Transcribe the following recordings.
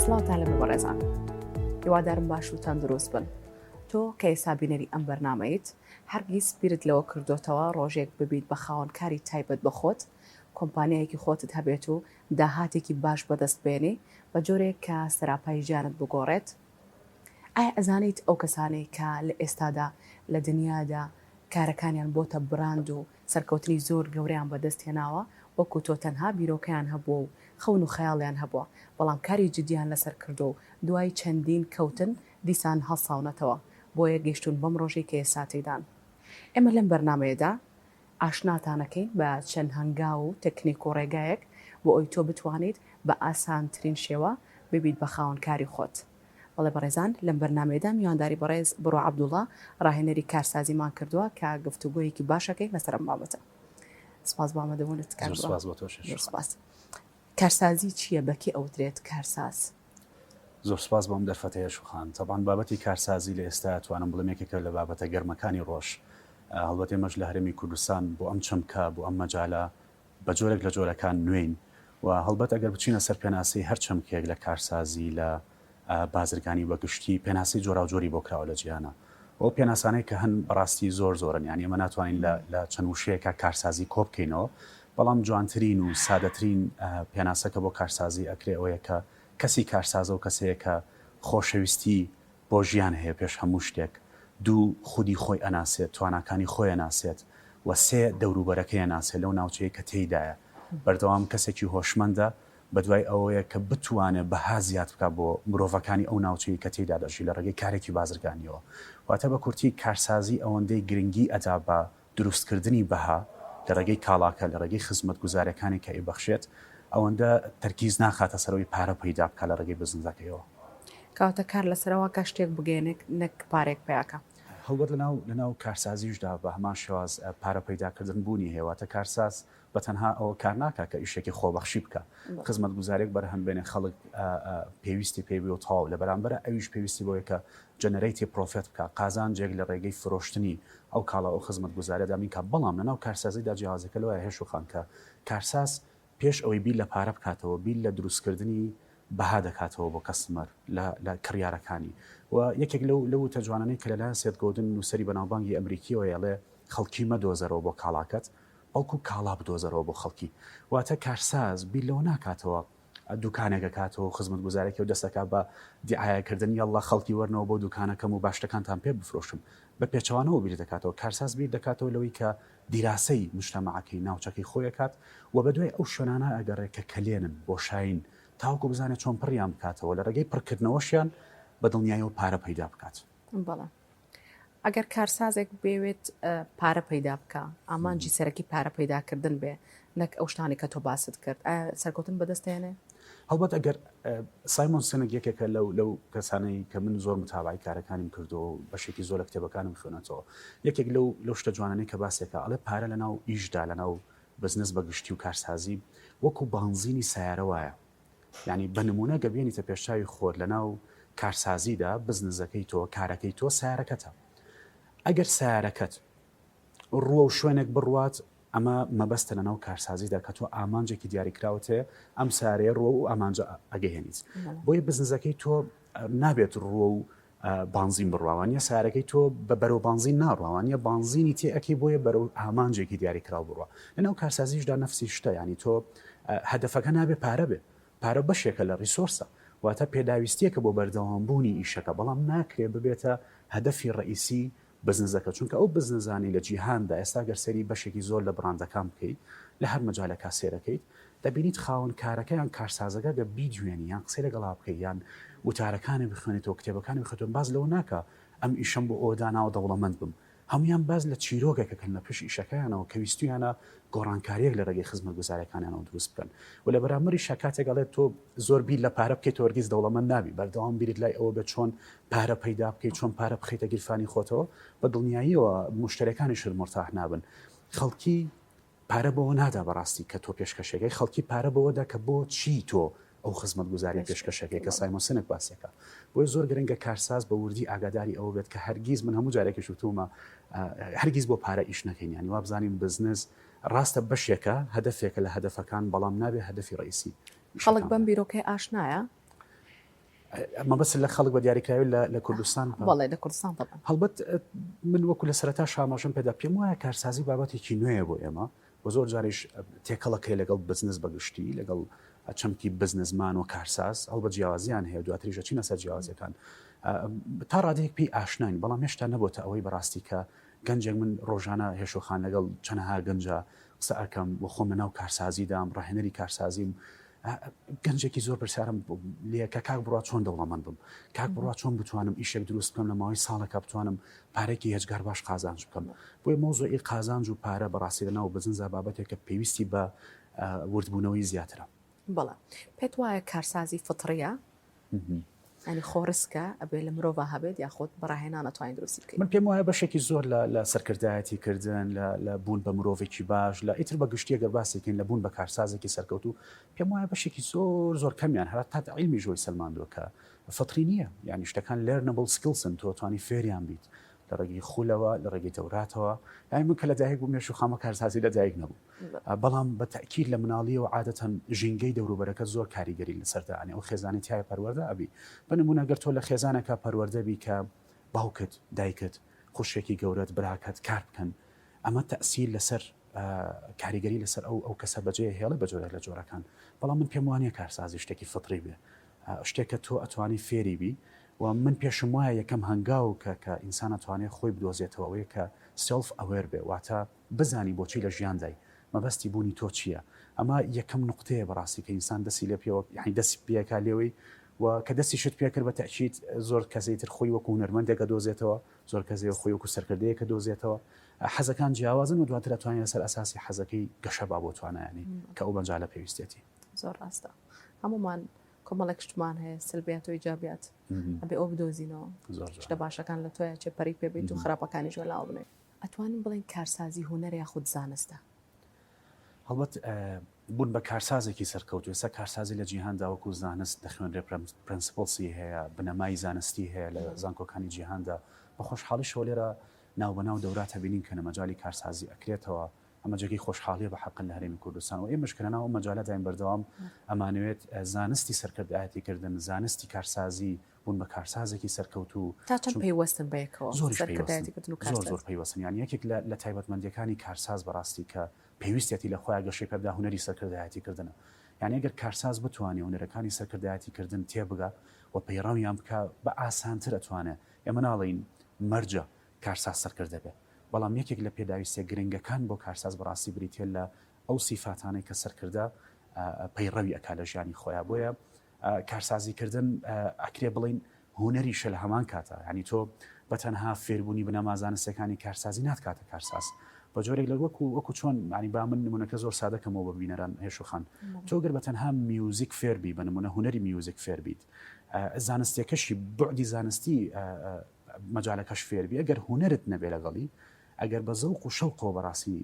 سڵاوتان لەبێ بەڕێزان. هیوادارم باش و تەندروست بن. تۆ کە ئێستا بینەری ئەم بەرنامەیت هەرگیز بیرت لەوە کردوتەوە ڕۆژێک ببیت بە خاوەنکاری تایبەت بە خۆت، کۆمپانیایەکی خۆتت هەبێت و داهاتێکی باش بەدەست بێنی بە جۆرێک کە سەراپای ژیانت بگۆڕێت؟ ئایا ئەزانیت ئەو کەسانەی کە لە ئێستادا لە دنیادا کارەکانیان بۆتە براند و سەرکەوتنی زۆر گەوریان بەدەست هێناوە، وەکو تۆ تەنها بیرۆکەیان هەبووە و خەون و خەیاڵیان هەبووە، بەڵام کاری جدیان لەسەر کردو و دوای چەندین کەوتن دیسان هەڵساونەتەوە بۆیە گەیشتون بەم ڕۆژی کە ئێستا تێدان. ئێمە لەم بەرنامەیەدا ئاشناتانەکەین بە چەند هەنگاو و تەکنیک و ڕێگایەک بۆ ئەوی تۆ بتوانیت بە ئاسانترین شێوە ببیت بە خاوەنکاری خۆت. بەڵێ بەڕێزان، لەم بەرنامەیەدا میوانداری بەڕێز بڕوا عەبدوڵا ڕاهێنەری کارسازیمان کردووە کە گفتوگۆیەکی باشەکەی لەسەر ئەم بابەتە. سپاس بۆ ئامادەبوونت کار. سپاس بۆ تۆش. سپاس. کارسازی چییە؟ بەکێ ئەوترێت کارساز؟ زۆر سپاس بۆم دەرفەتەیە شوخان. تەبان بابەتی کارسازی لە ئێستا توانم بڵێم یەکێکە لە بابەتە گەرمەکانی ڕۆژ. هەڵبەت ئێمەش لە هەرێمی کوردستان بۆ ئەم چەمکە بۆ ئەم مەجالە بە جۆرێک لە جۆرەکان نوێین و هەڵبەت ئەگەر بچینە سەر پێناسی هەر چەمکێک لە کارسازی لە بازرگانی بەگشتی پێناسی جۆرا و جۆری بۆ کراوە لە جیهانە. ئەو پێناسانەی کە هەن بەڕاستی زۆرن، یعنی ئێمە ناتوانین لە چەند وشەیەکە کارسازی کۆ بکەینەوە، بەڵام جوانترین و سادەترین پێناسەکە بۆ کارسازی ئەکرێ ئەوەیە کە کەسی کارسازە و کەسەیە کە خۆشەویستی بۆ ژیان هەیە پێش هەموو شتێک، دوو خودی خۆی ئەناسێت، تواناکانی خۆی ئەناسێت و سێ دەوروبەرەکەی ئەناسێت لەو ناوچەیە کە تێیدایە. بەردەوام کەسێکی هۆشمەندە بە دوای ئەوەیە کە بتوانێت بەها زیاد بکە بۆ مرۆڤەکانی ئەو ناوچەی کە تێیدا دەژی لە ڕێگەی کارێکی بازرگانیەوە. واتە بە کورتی کارسازی ئەوەندەی گرنگی ئەدا بە دروستکردنی بەها لە ڕێگەی کاڵاکە لە ڕێگەی خزمەت گوزارەکانی کە ئیبەخشێت، ئەوەندە تەرکیز ناخاتە سەرەوەی پارە پەیدا بکە لە ڕێگەی بزنسەکەیەوە. کەواتە کار لەسەرەوە کە شتێک بگەێنێت نەک پارێک پیاکە. هەڵبەت لەناو کارسازیشدا بە هەمان شێواز پارە پەیداکردن بوونی هەیەواتە کارساز بە تەنها ئەوە کار ناکە کە ئیشێکی خۆبەخشی بکە، خزمەت گوزارێک بەرهەم بێنێ خەڵک پێویستی پێوی و تەواو لە بەرامبەرە ئەویش پێویستی بۆیە کە جەنەرەیتی پرۆفێت بکە، قازانجێک لە ڕێگەی فرۆشتنی ئەو کاڵە ئەو خزمەت گوزارەدا بینکە. بەڵام لەناو کارسازیدا جیاوازەکە لەوەیە هێش و خان کە کارساز پێش ئەوەی بیل لە پارە بکاتەوە بیل لە دروستکردنی بەها دەکاتەوە بۆ کەسمەر لە کڕیارەکانی و یەکێک لەو تەجوانانەی کە لەلایەن سێت گۆدن نووسەری بەناوبانگی ئەمریکیەوە یاڵێ خەڵکی مەدۆزەرەوە بۆ کاڵاکەت، بەڵکو کاڵا بدۆزەرەوە بۆ خەڵکی. واتە کارساز بیل لەوە ناکاتەوە دوکانێکە کاتەوە خزمەت گوزارێکی و دەستەکە بە دیعایەکردن یاڵڵا خەڵکی وەرنەوە بۆ دوکانەکەم و باشتەکانتان پێ بفرۆشم، بە پێچەوانەوە بیر دەکاتەوە. کارساز بیر دەکاتەوە لەوەی کە دیراسەی مجتەمەعەکەی ناوچەکەی خۆی ئەکات و بەدوای ئەو شوێنانە ئەگەڕێت کە کلێنن بۆ شاین تاوەکو بزانێت چۆن پڕیان بکاتەوە لە ڕێگەی پڕکردنەوەشیان بە دڵنیایی و پارە پەیدا بکات. بەڵێ ئەگەر کارسازێک بێوێت پارە پەیدا بکە، ئامانجی سەرەکی پارە پەیداکردن بێ نەک ئەو شتانی کە تۆ باست کرد، سەرکەوتن بەدەستێنێ؟ هەڵبەت ئەگەر سایمۆن سنێک یەکێکە لەو کەسانەی کە من زۆر متابعی کارەکانیم کردو و بەشێکی زۆر لە کتێبەکانم خوێنێتەوە، یەکێک لەو شتە جوانانەی کە باسێکە ئەڵێ پارە لەناو ئیشدا لەناو بزنس بەگشتی و کارسازی وەکو بانزینی سیارە وایە. یعنی بە نمونە گەبێنیتە پێشچاوی خۆت لەناو کارسازیدا بزنسەکەی تۆ کارەکەی تۆ سیارەکەتە. ئەگەر سیارەکەت ڕووە و شوێنێک بڕوات، ئەمە مەبەستە لەناو کارسازیدا کە تۆ ئامانجێکی دیاریکراوت هەیە ئەم سارەیە ڕووە و ئامانجە ئەگەهێنیت. بۆیە بزنسەکەی تۆ نابێت ڕووە و بانزین بڕواوانیە، سارەکەی تۆ بە بەرەو بانزین ناڕواوانیە، بانزینی تێ ئەکەی بۆیە بەرەو ئامانجێکی دیاریکراو بڕوە. لەناو کارسازیشدا نەفسی شتە، ینی تۆ هەدەفەکە نابێ پارە بێ، پارە بەشێکە لە ڕیسۆرسە، واتە پێداویستیەکە بۆ بەردەوامبوونی ئیشەکە، بەڵام ناکرێ ببێتە هەدەفی ڕئیسی بزنسەکە، چونکە ئەو بزنزانی لە جیهاندا ئێستا گەرسەری بەشێکی زۆر لە بڕاندەکان بکەیت لە هەر مەجالەکە سێرەکەیت، دەبینیت خاوەن کارەکە یان کارسازەکە دە بیدوێنی یان قسەی لەگەڵا بکەیت یان وتارەکانی بخوێنێتەوە کتێبەکانی بخێتەوە، باز لەوە ناکە ئەم ئیشەم بۆ ئەوەداناوە دەوڵەمەند بم، هەمویان باز لە چیرۆگەکەکەن لە پێش ئیشەکەیانەوە کە ویستویانە گۆڕانکاریەک لە ڕێگەی خزمەت گوزارەکانیانەوە دروست بکەن و لە بەرامبەری شکاتێک ئەڵێت تۆ زۆر بیر لە پارە بکەیت وەرگیز دەوڵەمەند نابی، بەردەوام بیرت لای ئەوە بێت چۆن پارە پەیدا بکەیت، چۆن پارە بخەیتە گیرفانی خۆتەوە بە دڵنیاییەوە مشتەرەکانیشت مرتاح نابن. خەڵکی پارە بەوە نادا بەڕاستی کە تۆ پێشکەشەکەی، خەڵکی پارە بەوەدا کە بۆ چی تۆ ئەو خزمەت گوزاری پێشکەشەکەی کە سایمۆسنێک باسیەکە. بۆی زۆر گرنگە کارساز بە وردی ئاگاداری ئەوە بێت کە هەرگیز من هەموو جارێکی وتومە هەرگیز بۆ پارە ئیش نەکەین، ینی وا بزانین بزنس ڕاستە بەشێکە هەدەفێکە لە هەدەفەکان، بەڵام نابێ هەدەفی ڕئیسی. خەڵک بەم بیرۆکەی ئاشنایە؟ ئەمە بەس لە خەڵک بە دیاریکراوی لە کوردستان وڵی لە کوردستان هەڵبەت من وەکو لە سەرەتا شاماژم پێدا پێم وایە کارسازی بابەتێکی نوێیە بۆ ئێمە بۆ زۆر جاریش تێکەڵەکەی لەگەڵ بزنس بەگشتی لەگەڵ چەمکی بزنسمان و کارساز هەڵبەت جیاوازیان هەیە دواتریژە چینە سەر جیاوازیەکان تا ڕادەیەک پێی ئاشناین بەڵام هێشتا نەبووتە ئەوەی بەڕاستی کە گەنجێک من ڕۆژانە هێشوخان لەگەڵ چەندەها گەنجە قسە ئەکەم بۆ خۆم لەناو کارسازیدام ڕاهێنەری کارسازیم گەنجێکی زۆر پرسیارم لێ کە کاک بڕوا چۆن دەوڵەمەند بم کاک بڕوا چۆن بتوانم ئیشێک دروست بکەم لە ماوەی ساڵێکە بتوانم پارێکی هێچگار باش قازانج بکەم بۆیە مۆزۆی قازانج و پارە بەڕاستی لەناو بزنسا بابەتێکە پێویستی بە وردبوونەوەی زیاترە. بەڵێ پێت وایە کارسازی فطڕیە ینی خۆڕسکە ئەبێ لە مرۆڤ هەبێت یاخۆت بەڕاهێنان ناتوانین دروستی بکەین. من پێم وایە بەشێکی زۆر لە سەرکردایەتی کردن لە بوون بە مرۆڤێکی باش لە ئیتر بە گشتیە گەر باسێکین لە بوون بە کارسازێکی سەرکەوتو پێم وایە بەشێکی زۆر کەمیان هەر تا عیلمی ژۆی سەلماندووە کە فطری نییە یعنی شتەکان learnable skillsن تۆ توانی فێریان بیت لە ڕێگەی خولەوە لە ڕێگەی تەوراتەوە یعنی من کە لە دایک بووم مێش و خامە کارسازی لە دایک نەبوو بەڵام بە تەکید لە مناڵیەوە عادەتەن ژینگەی دەوروبەرەکە زۆر کاریگەری لەسەردانی ئەو خێزانی تایە پەروەردە ئەبی بنمونە گەر تۆ لە خێزانێکە پەروەردەبی کە باوکت دایکت خوشێکی گەورەت براکەت کار بکەن ئەمە تەئسیر لەسەر کاریگەری لەسەر ئەو کەسە بەجێ هێڵە بە جۆرێک لە جۆرەکان بەڵام من پێم وانییە کارسازی شتێکی فطری بێ شتێکە تۆ ئەتوانی فێری بی و من پێشم وایە یەکەم هەنگاو کە ئینسان ئەتوانێت خۆی بدۆزێتەوەی کە سلف ئەوێر بێ واتە بزانی بۆچی لە ژیاندای مەبەستی بوونی تۆ چییە ئەمە یەکەم نقطەیە بەڕاستی کە ئینسان دەستی لێ پێوە یعنی دەست پێکا لێوەی و کە دەستی شت پێکرد بە تەکید زۆر کەسێتر خۆی وەکو هونەرمەندێکە دۆزێتەوە زۆر کەسێ خۆی وەکو سەرکردەیەکە دۆزێتەوە حەزەکان جیاوازن و دواتر ئەتوانێت لەسەر ئەساسی حەزەکەی گەشە با بۆ توانایانی کە ئەو بەنجالە پێویستێتی زۆر ڕاستە هەمومان کۆمەڵێک شتمان هەیە سلبیات و ئیجابیات ئەبێ ئەو بدۆزینەوە شتە باشەکان لە تۆیە چێ پەری پێبیت و خراپەکانی ژۆ لاو بنێ ئەتوانین بڵین کارسازی هونەر یاخود زانستە هەڵبەت بوون بە کارسازێکی سەرکەوتوێ سە کارسازی لە جیهاندا وەکو زانست دەخوێنرێ پرنسپڵسی هەیە بنەمای زانستی هەیە لە زانکۆکانی جیهاندا بە خۆشحاڵی شۆ لێرە ناوبەناو دەورات هەبینین کە نەمەجای کارسازی ئەکرێتەوە ئەمە جێگەی خۆشحاڵیە بە حەقن لە هەرێمی کوردستان و ئێمەش کەناو مەجالە دایم بەردەوام ئەمانوێت زانستی سەرکردایەتی کردن زانستی کارسازی بوون بە کارسازێکی سەرکەوتو تا چەند پەیوەستن بەیەکەوە زۆر پەیوەستن یان یەکێک لە تایبەتمەندیەکانی کارساز بەڕاستی کە پێویستێتی لە خۆیان گەشەی پێدا هونەری سەرکردایەتی کردنە یعنی ئەگەر کارساز بتوانێت هونەرەکانی سەرکردایەتی کردن تێبگە و پەیڕەویان بکە بە ئاسانتر ئەتوانێت ئێمە ناڵێین مەرجە کارساز سەرکردە بێ بەڵام یەکێک لە پێداویستە گرنگەکان بۆ کارساز بەڕاستی بریتێ لە ئەو سیفاتانەی کە سەرکردە پەیڕەوی ئەکا لە ژیانی خۆیان بۆیە کارسازیکردن ئەکرێ بڵین هونەریشە لە هەمان کاتە ینی تۆ بەتەنها فێربوونی بنەمازانستەکانی کارسازی ناتکاتە کارساز بە جۆرێک لە وەکو چۆن ینی با من نمونەکە زۆر سادەکەمەوە ببینەران هێشوخان تۆ گەر بەتەنها میوزیک فێربی بە نمونە هونەری میوزیک فێربیت زانستیەکەشی بعدی زانستی مەجالەکەش فێربی ئەگەر هونەرت نەبێ لەگەڵی ئەگەر بە زەوق و شەوقەوە بەڕاستی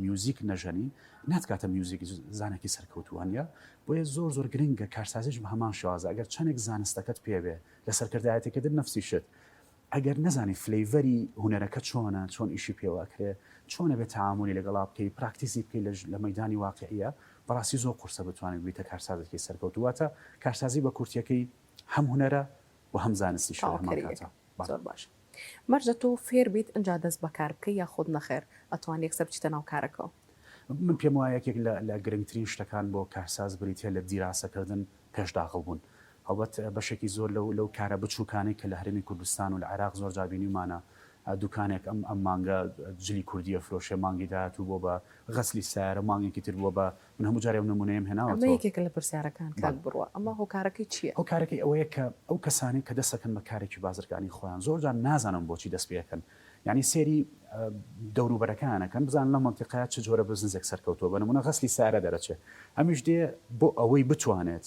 میوزیک نەژەنی ناتکاتە میوزیکی زانێکی سەرکەوتووانە بۆیە زۆر گرنگە کارسازیش بە هەمان شێوازە ئەگەر چەندێک زانستەکەت پێبێ لە سەرکردایەتێکەکە نەفسی شت ئەگەر نەزانی فلەیڤەری هونەرەکە چۆن ئیشی پێوەکرێ چۆنە بێت تعاملی لەگەڵا بکەی پراکتیسی بکەی لە مەیدانی واقعیە بەڕاستی زۆر قورسە بتوانێت بێتە کارسازێکی سەرکەوتوواتە کارسازی بە کورتیەکەی هەم هونەرە و هەم زانستی زۆر باش مەرجە تۆ فێر بیت ئەنجا دەست بەکار بکەی یا خۆت نەخێر ئەتوانێت یەکسەر بچیتە ناو کارەکەەوە من پێم وایە یەکێک لە گرنگترین شتەکان بۆ کارساز بریتێ لە دیراسەکردن پێشداخڵ بوون هەڵبەت بەشێکی زۆر لەو کارە بچووکانی کە لە هەرێمی کوردستان و لە عێراق زۆر جابینیمانە دوکانێک ئەم مانگە جلی کوردیە فرۆشێ مانگی داهاتوو بۆ بە غەسلی سارە مانگێکی تر بووە بە من هەموو جارێ نمونەیەم هێناوە یەکێک لە پرسیارەکان کاک بڕوا ئەمە هۆکارەکەی چییە؟ هۆکارەکەی ئەوەیە کە ئەو کەسانی کە دەستەکەن بە کارێکی بازرگانی خۆیان زۆر جار نازانم بۆچی دەست پێەکەن یعنی سێری دەوروبەرەکانەکەن بزان لە منتیقەیە چ جۆرە بزنسێک سەرکەوتووە بە نمونە غەسلی سارە دەرەچێت ئەمیش دێ بۆ ئەوەی بتوانێت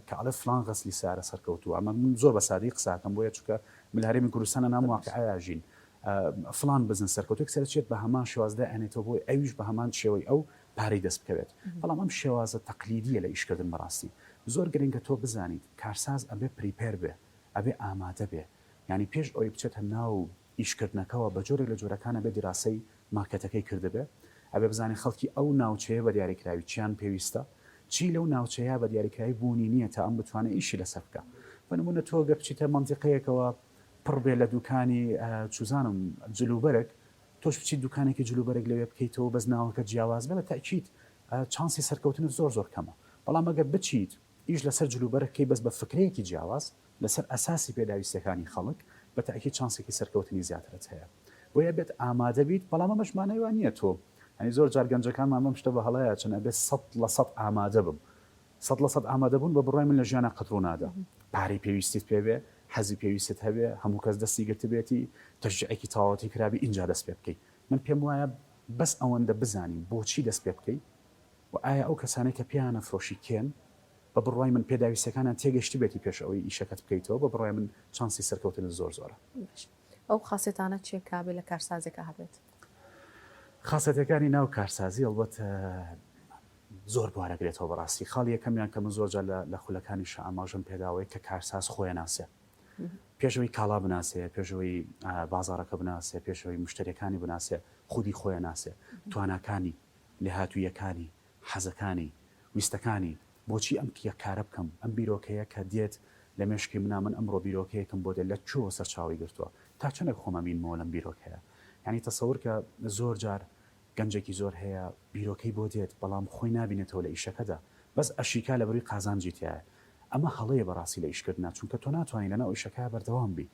کە ئەڵێ فلان غەسلی سارە سەرکەوتووە ئەمە من زۆر بە سادی قساکەم بۆیە چونکە من لە هەرێمی کوردستانە نام واقعەیە ژین فلان بزن سەرکەوتێک سەرچێت بە هەمان شێوازدا ئەنێتەوە بۆی ئەویش بە هەمان شێوەی ئەو پارەی دەست بکەوێت بەڵام ئەم شێوازە تەقلیدیە لە ئیشکردن بەڕاستی زۆر گرنگە تۆ بزانیت کارساز ئەبێ پریپێر بێ ئەبێ ئامادە بێ ینی پێش ئەوی بچێتە ناو ئیشکردنەکەەوە بە جۆرێک لە جۆرەکانە بێ دیراسەی مارکەتەکەی کردبێ ئەبێ بزانانی خەڵکی ئەو ناوچەیە بە دیاریکراوی چیان پێویستە چی لەو ناوچەیە بە دیاریکراوی بوونی نییە تا ئەم بتوانێت ئیشی لەسەر بکە بنمونە تۆ گە بچیتە منتیقەیەکەوە پڕ بێ لە دوکانی چوزانم جلوبەرێک تۆش بچیت دوکانێکی جلوبەرێک لەوێ بکەیتەوە بەس ناوەکە جیاواز بێ بە تاکید چانسی سەرکەوتنت زۆر کەمە بەڵام ئەگەر بچیت ئیش لەسەر جلوبەرەکەی بەس بە فکرەیەکی جیاواز لەسەر ئەساسی پێداویستەکانی خەڵک بە تاکید چانسێکی سەرکەوتنی زیاترت هەیە بۆیە بێت ئامادە بیت بەڵام ئەمەشمانەوە نییە تۆ هەنی زۆر جار گەنجەکانمان ئەمەم شتە بە هەڵەیە چنە بێت 100% ئامادە بم 100% ئامادە بوون بە بڕای من لە ژیانە قەتڕ نادا پارەی پێویستیت پێبێ حەزی پێویستت هەبێ هەموو کەس دەستی گرت بێتی تەشجیعێکی تەواوەتی کرابی اینجا دەست پێ بکەیت من پێم وایە بەس ئەوەندە بزانین بۆچی دەست پێ بکەیت و ئایا ئەو کەسانێک کە پیانە فرۆشی کێن بە بڕای من پێداویستەکانیان تێگەشتی بێتی پێش ئەوەی ئیشەکەت بکەیتەوە بە بڕای من چانسی سەرکەوتن زۆرە ئەو خاصێتانە چێ کابێ لە کارسازێکە هەبێت خاصەتەکانی ناو کارسازی ئەڵبەت زۆر بوارەگرێتەوە بەڕاستی خاڵ یەکەمیان کە من زۆرجار لە خولەکانی ئاماژەم پێداوەی کە کارساز خۆیان ناسێ پێشەوەی کاڵا بناسێ پێشەوەی بازارەکە بناسێ پێشەوەی مشتریەکانی بناسێ خودی خۆیان ناسێ تواناکانی لێهاتوویەکانی حەزەکانی ویستەکانی بۆچی ئەم کارە بکەم ئەم بیرۆکەیە کە دێت لە مێشکی منە من ئەمڕۆ بیرۆکەیەکم بۆ دێت لە چۆ سەرچاوی گرتووە تا چەندێک خۆمەبینمەوە لەم بیرۆکەیە یعنی تەسەور کە زۆر جار گەنجێکی زۆر هەیە بیرۆکەی بۆ دێت بەڵام خۆی نبینێتەوە لە ئیشەکەدا بەس ئەشیکا لە بەروی قازانجی تایە ئەمە هەڵەیە بەڕاستی لە ئیشکردنا چونکە تۆ ناتوانین لەناو ئیشەکە بەردەوام بی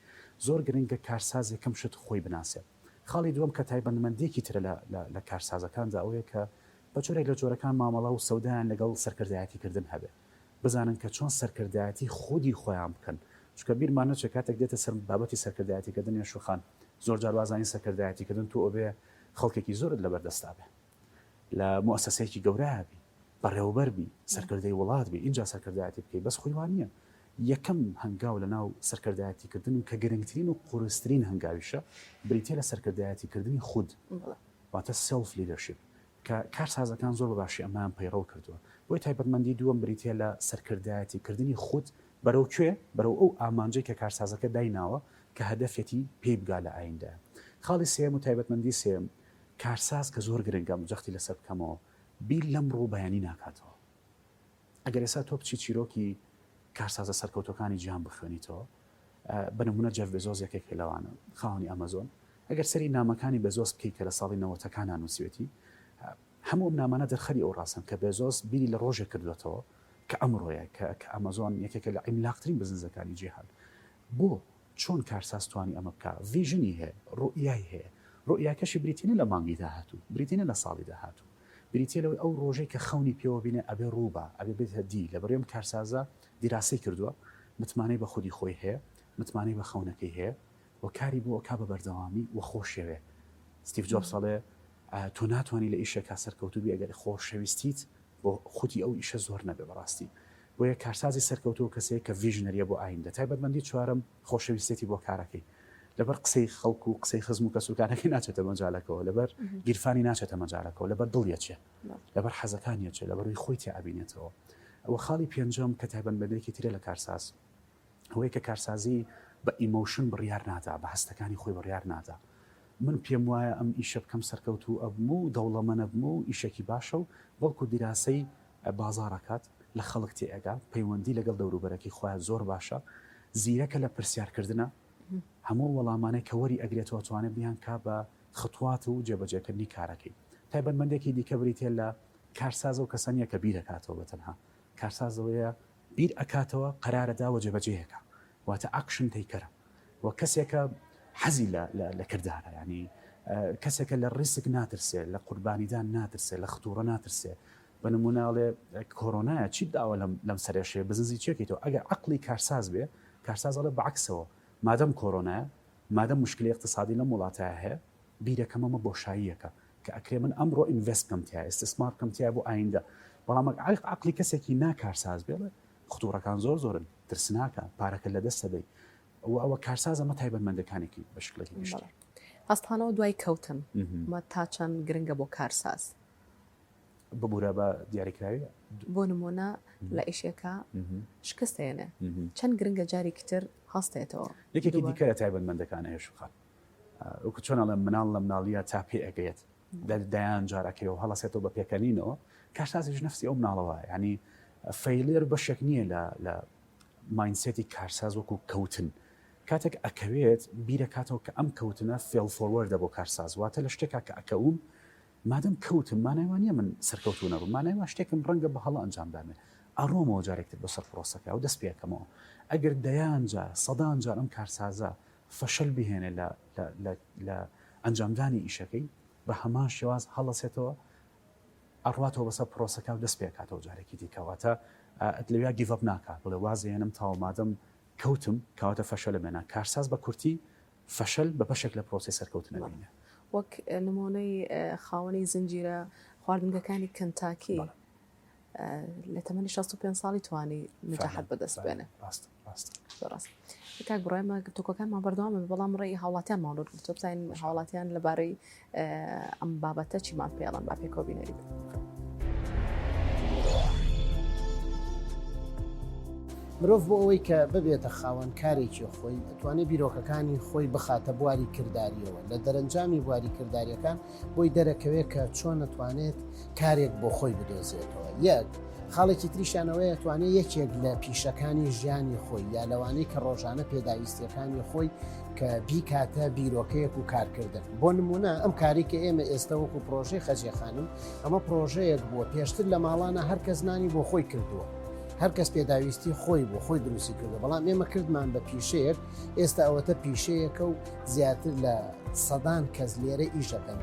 زۆر گرنگە کارساز یەکەم شت خۆی بناسێت خاڵی دووەم کە تایبەتمەندێکی ترە لە کارسازەکاندا ئەوەیە کە بە جۆرێک لە جۆرەکان مامەڵە و سەودایان لەگەڵ سەرکردایەتیکردن هەبێ بزانن کە چۆن سەرکردایەتی خودی خۆیان بکەن چونکە بیرمان نەچێ کاتێک دێتە سەر بابەتی سەرکردایەتیکردن یا شوخان زۆر جار وازانی سەرکردایەتیکردن تۆ ئەوێ خەڵکێکی زۆرت لەبەردەستا بێ لە مؤسسەیەکی گەورەیە بی بەڕێوەبەر بی سەرکردەی وڵات بی اینجا سەرکردایەتی بکەی بەس خۆی وان نییە یەکەم هەنگاو لە ناو سەرکردایەتیکردن و کە گرنگترین و قورسترین هەنگاویشە بریتێ لە سەرکردایەتیکردنی خود واتە سێلف لیدەرشیپ کە کارسازەکان زۆر بەباشی ئەمان پەیڕەو کردووە بۆی تایبەتمەندی دووەم بریتێ لە سەرکردایەتیکردنی خود بەرەو کوێ بەرەو ئەو ئامانجەی کە کارسازەکە دایناوە کە هەدەفێتی پێی بگا لە ئایندە خاڵی سێم و تایبەتمەندی سێم کارساز کە زۆر گرنگە جەختی لەسەر بکەمەوە بیر لەم ڕوو بەیانی ناکاتەوە ئەگەر ئێستا تۆ بچی چیرۆکی کارسازە سەرکەوتەکانی جیان بخوێنیتەوە بنمونە جەف بێزۆز یەکێک لەوانە خاوەنی ئەمەزۆن ئەگەر سەری نامەکانی بێزۆز بکەی کە لە ساڵی 90ەکان نووسێتی هەموو نامانە دەرخەری ئەو ڕاستن کە بێزۆز بیری لە ڕۆژێک کردوێتەوە کە ئەمڕۆیە کە ئەمەزۆن یەکێکە لە عیملاقترین بزنسەکانی جیهان بۆ چۆن کارساز توانی ئەمە بکە ڤیژنی هەیە ڕوئیای هەیە ڕوئیاکەشی بریتینە لە مانگی داهاتوو بریتینە لە ساڵی داهاتوو بریتێ لەوەی ئەو ڕۆژەی کە خەونی پێوە بینێ ئەبێ ڕووبە ئەبێ بێتە دی لە بەڕێم کارسازە دیراسی کردووە متمانەی بە خودی خۆی هەیە متمانەی بە خەونەکەی هەیە و کاری بۆ کا بە بەردەوامی و خۆشەوێ ستیڤ جۆبس ساڵێ تۆ ناتوانانی لە ئیشێکا سەرکەوتوبی ئەگەر خۆشەویستیت بۆ خودی ئەو ئیشە زۆر نەبێ بەڕاستی بۆیە کارسازی سەرکەوتووە کەسەیە کە ڤیژنەریە بۆ ئایندە تایبەتمەندی چوارەم خۆشەویستێتی بۆ کارەکەی لەبەر قسەی خەڵک و قسەی خزم و کەسوکانەکەی ناچێتە مەجالەکەەوە لەبەر گیرفانی ناچێتە مەجالەکەەوە لەبەر دڵیەچێ لەبەر حەزەکانیەچێ لەبەروی خۆی تێعبینێتەوە ئەوە خاڵی پێنجەم کە تایبەتمەندێکی ترە لە کارساز ئەوەیە کە کارسازی بە ئیمۆشن بڕیار نادا بە هەستەکانی خۆی بڕیار نادا من پێم وایە ئەم ئیشە بکەم سەرکەوتو ئەبم و دەوڵەمەنە بم و ئیشێکی باشە و بەڵکو دیراسەی بازاڕەکات لە خەڵک تێئگا پەیوەندی لەگەڵ دەوروبەرەکەی خۆیان زۆر باشە زیرەکە لە پرسیارکردنە هەموو وەڵامانەی کە وەری ئەگرێتەوە توانێت بیان کا بە خطوات و جێبەجێکردنی کارەکەی تایبەتمەندێکی دیکە بریتێ لە کارسازە و کەسانیە کە بیر ئەکاتەوە بەتەنها کارسازەوەیە بیر ئەکاتەوە قەرارەدا و جێبەجێیەکە واتە ئاکشن تەیکەرە و کەسێکە حەزی لە کردارە ینی کەسێکە لە ڕیسک ناترسێ لە قوربانیدان ناترسێ لە ختوڕە ناترسێ بە نموناڵێ کۆرۆنایە چی داوە لەم سەرێشەیە بزنزی چێکیتەوە ئەگەر عقلی کارساز بێ کارسازەڵە بەعکسەوە مادەم کۆرۆنایە مادەم مشکلی اقتصادی لەم وڵاتایە هەیە بیرەکەمەمە بۆشاییەکە کە ئەکرێ من ئەمڕۆ ئینڤست بکەم تایە ئستثمار بکەم تایە بۆ ئایندە بەڵام عقلی کەسێکی ناکارساز بێڵێ ختوڕەکان زۆرن ترسناکە پارەکە لە دەستە دەی ئەوە کارسازە مە تایبەتمەندەکانێکی بە شکلێکی گشتر هەستانەوە دوای کەوتن مە تا چەند گرنگە بۆ کارساز ببوورە بە دیاریکراوی بۆ نمونە لە ئیشێکە شکستێنێ چەند گرنگە جارێکی تر هەستێتەوە یەکێکی دیکە لە تایبەتمەندەکان هەیە شوخان وەکو چۆنەڵێ مناڵ لە مناڵیە تا پێ ئەگەیت دەیان جارەکەی و هەڵەسێتەوە بە پێکەنینەوە کارسازیش نفسی ئەو مناڵەوە ینی فەیلێر بەشێک نییە لە ماینسێتی کارساز وەکو کەوتن کاتێک ئەکەوێت بیرەکاتەوە کە ئەم کەوتنە فێڵ فۆروەردە بۆ کارساز واتە لە شتێکا کە ئەکەوم مادەم کەوتم مانایوانە من سەرکەوتو نەبوو مانایوە شتێکم ڕەنگە بە هەڵە ئەنجامدامێ ئەڕۆمەوە جارێکتر بەسەر پرۆسەکە و دەست پێکەمەوە ئەگەر دەیانجا سەدان جار ئەم کارسازە فەشەل بهێنێ لە ئەنجامدانی ئیشەکەی بە هەمان شێواز هەڵەسێتەوە ئەڕواتەوە بەسەر پرۆسەکە و دەست پێکاتەوە جارێکی دیکەواتە لەویا گیڤەپ ناکات بڵێ وازێنم تاوە مادەم کەوتم کاواتە فەشەل لەمێنە کارساز بە کورتی فەشەل بە بەشێک لە پرۆسی سەرکەوتنە بینە وەک نمونەی خاوەنی زنجیرە خواردنگەکانی کنتاکی لە تەمەنی 65 ساڵی توانی نجاحەت بەدەست بێنێ ڕاست کاک بڕێمە تۆکەکانمان بەردەوامە بەڵام ڕێی هاوڵاتیانمان ڕۆ بزانین هاوڵاتیان لەبارەی ئەم بابەتە چیمان پێڵەن با پێکەوە بینەری مرۆڤ بۆ ئەوەی کە ببێتە خاوەن کارێکی خۆی ئەتوانێت بیرۆکەکانی خۆی بخاتە بواری کردداریەوە لە دەرەنجامی بواری کردداریەکان بۆی دەرەکەوێت کە چۆن ئەتوانێت کارێک بۆ خۆی بدۆزێتەوە یەک خاڵێکی تریشانەوەی ئەتوانێت یەکێک لە پیشەکانی ژیانی خۆی یا لەوانەی کە ڕۆژانە پێداویستیەکانی خۆی کە بیکاتە بیرۆکەیەک و کارکردن بۆ نمونە ئەم کاری کە ئێمە ئێستا وەکو پرۆژەی خەجێخانم ئەمە پرۆژەیەک بووە پێشتر لە ماڵانە هەر کەس نانی بۆ خۆی کردووە هەر کەس پێداویستی خۆی بۆ خۆی دروستی کردو بەڵام ئێمە کردمان بە پیشەیەک ئێستا ئەوەتە پیشەیەکە و زیاتر لە سەدان کەس لێرە ئیشەکەن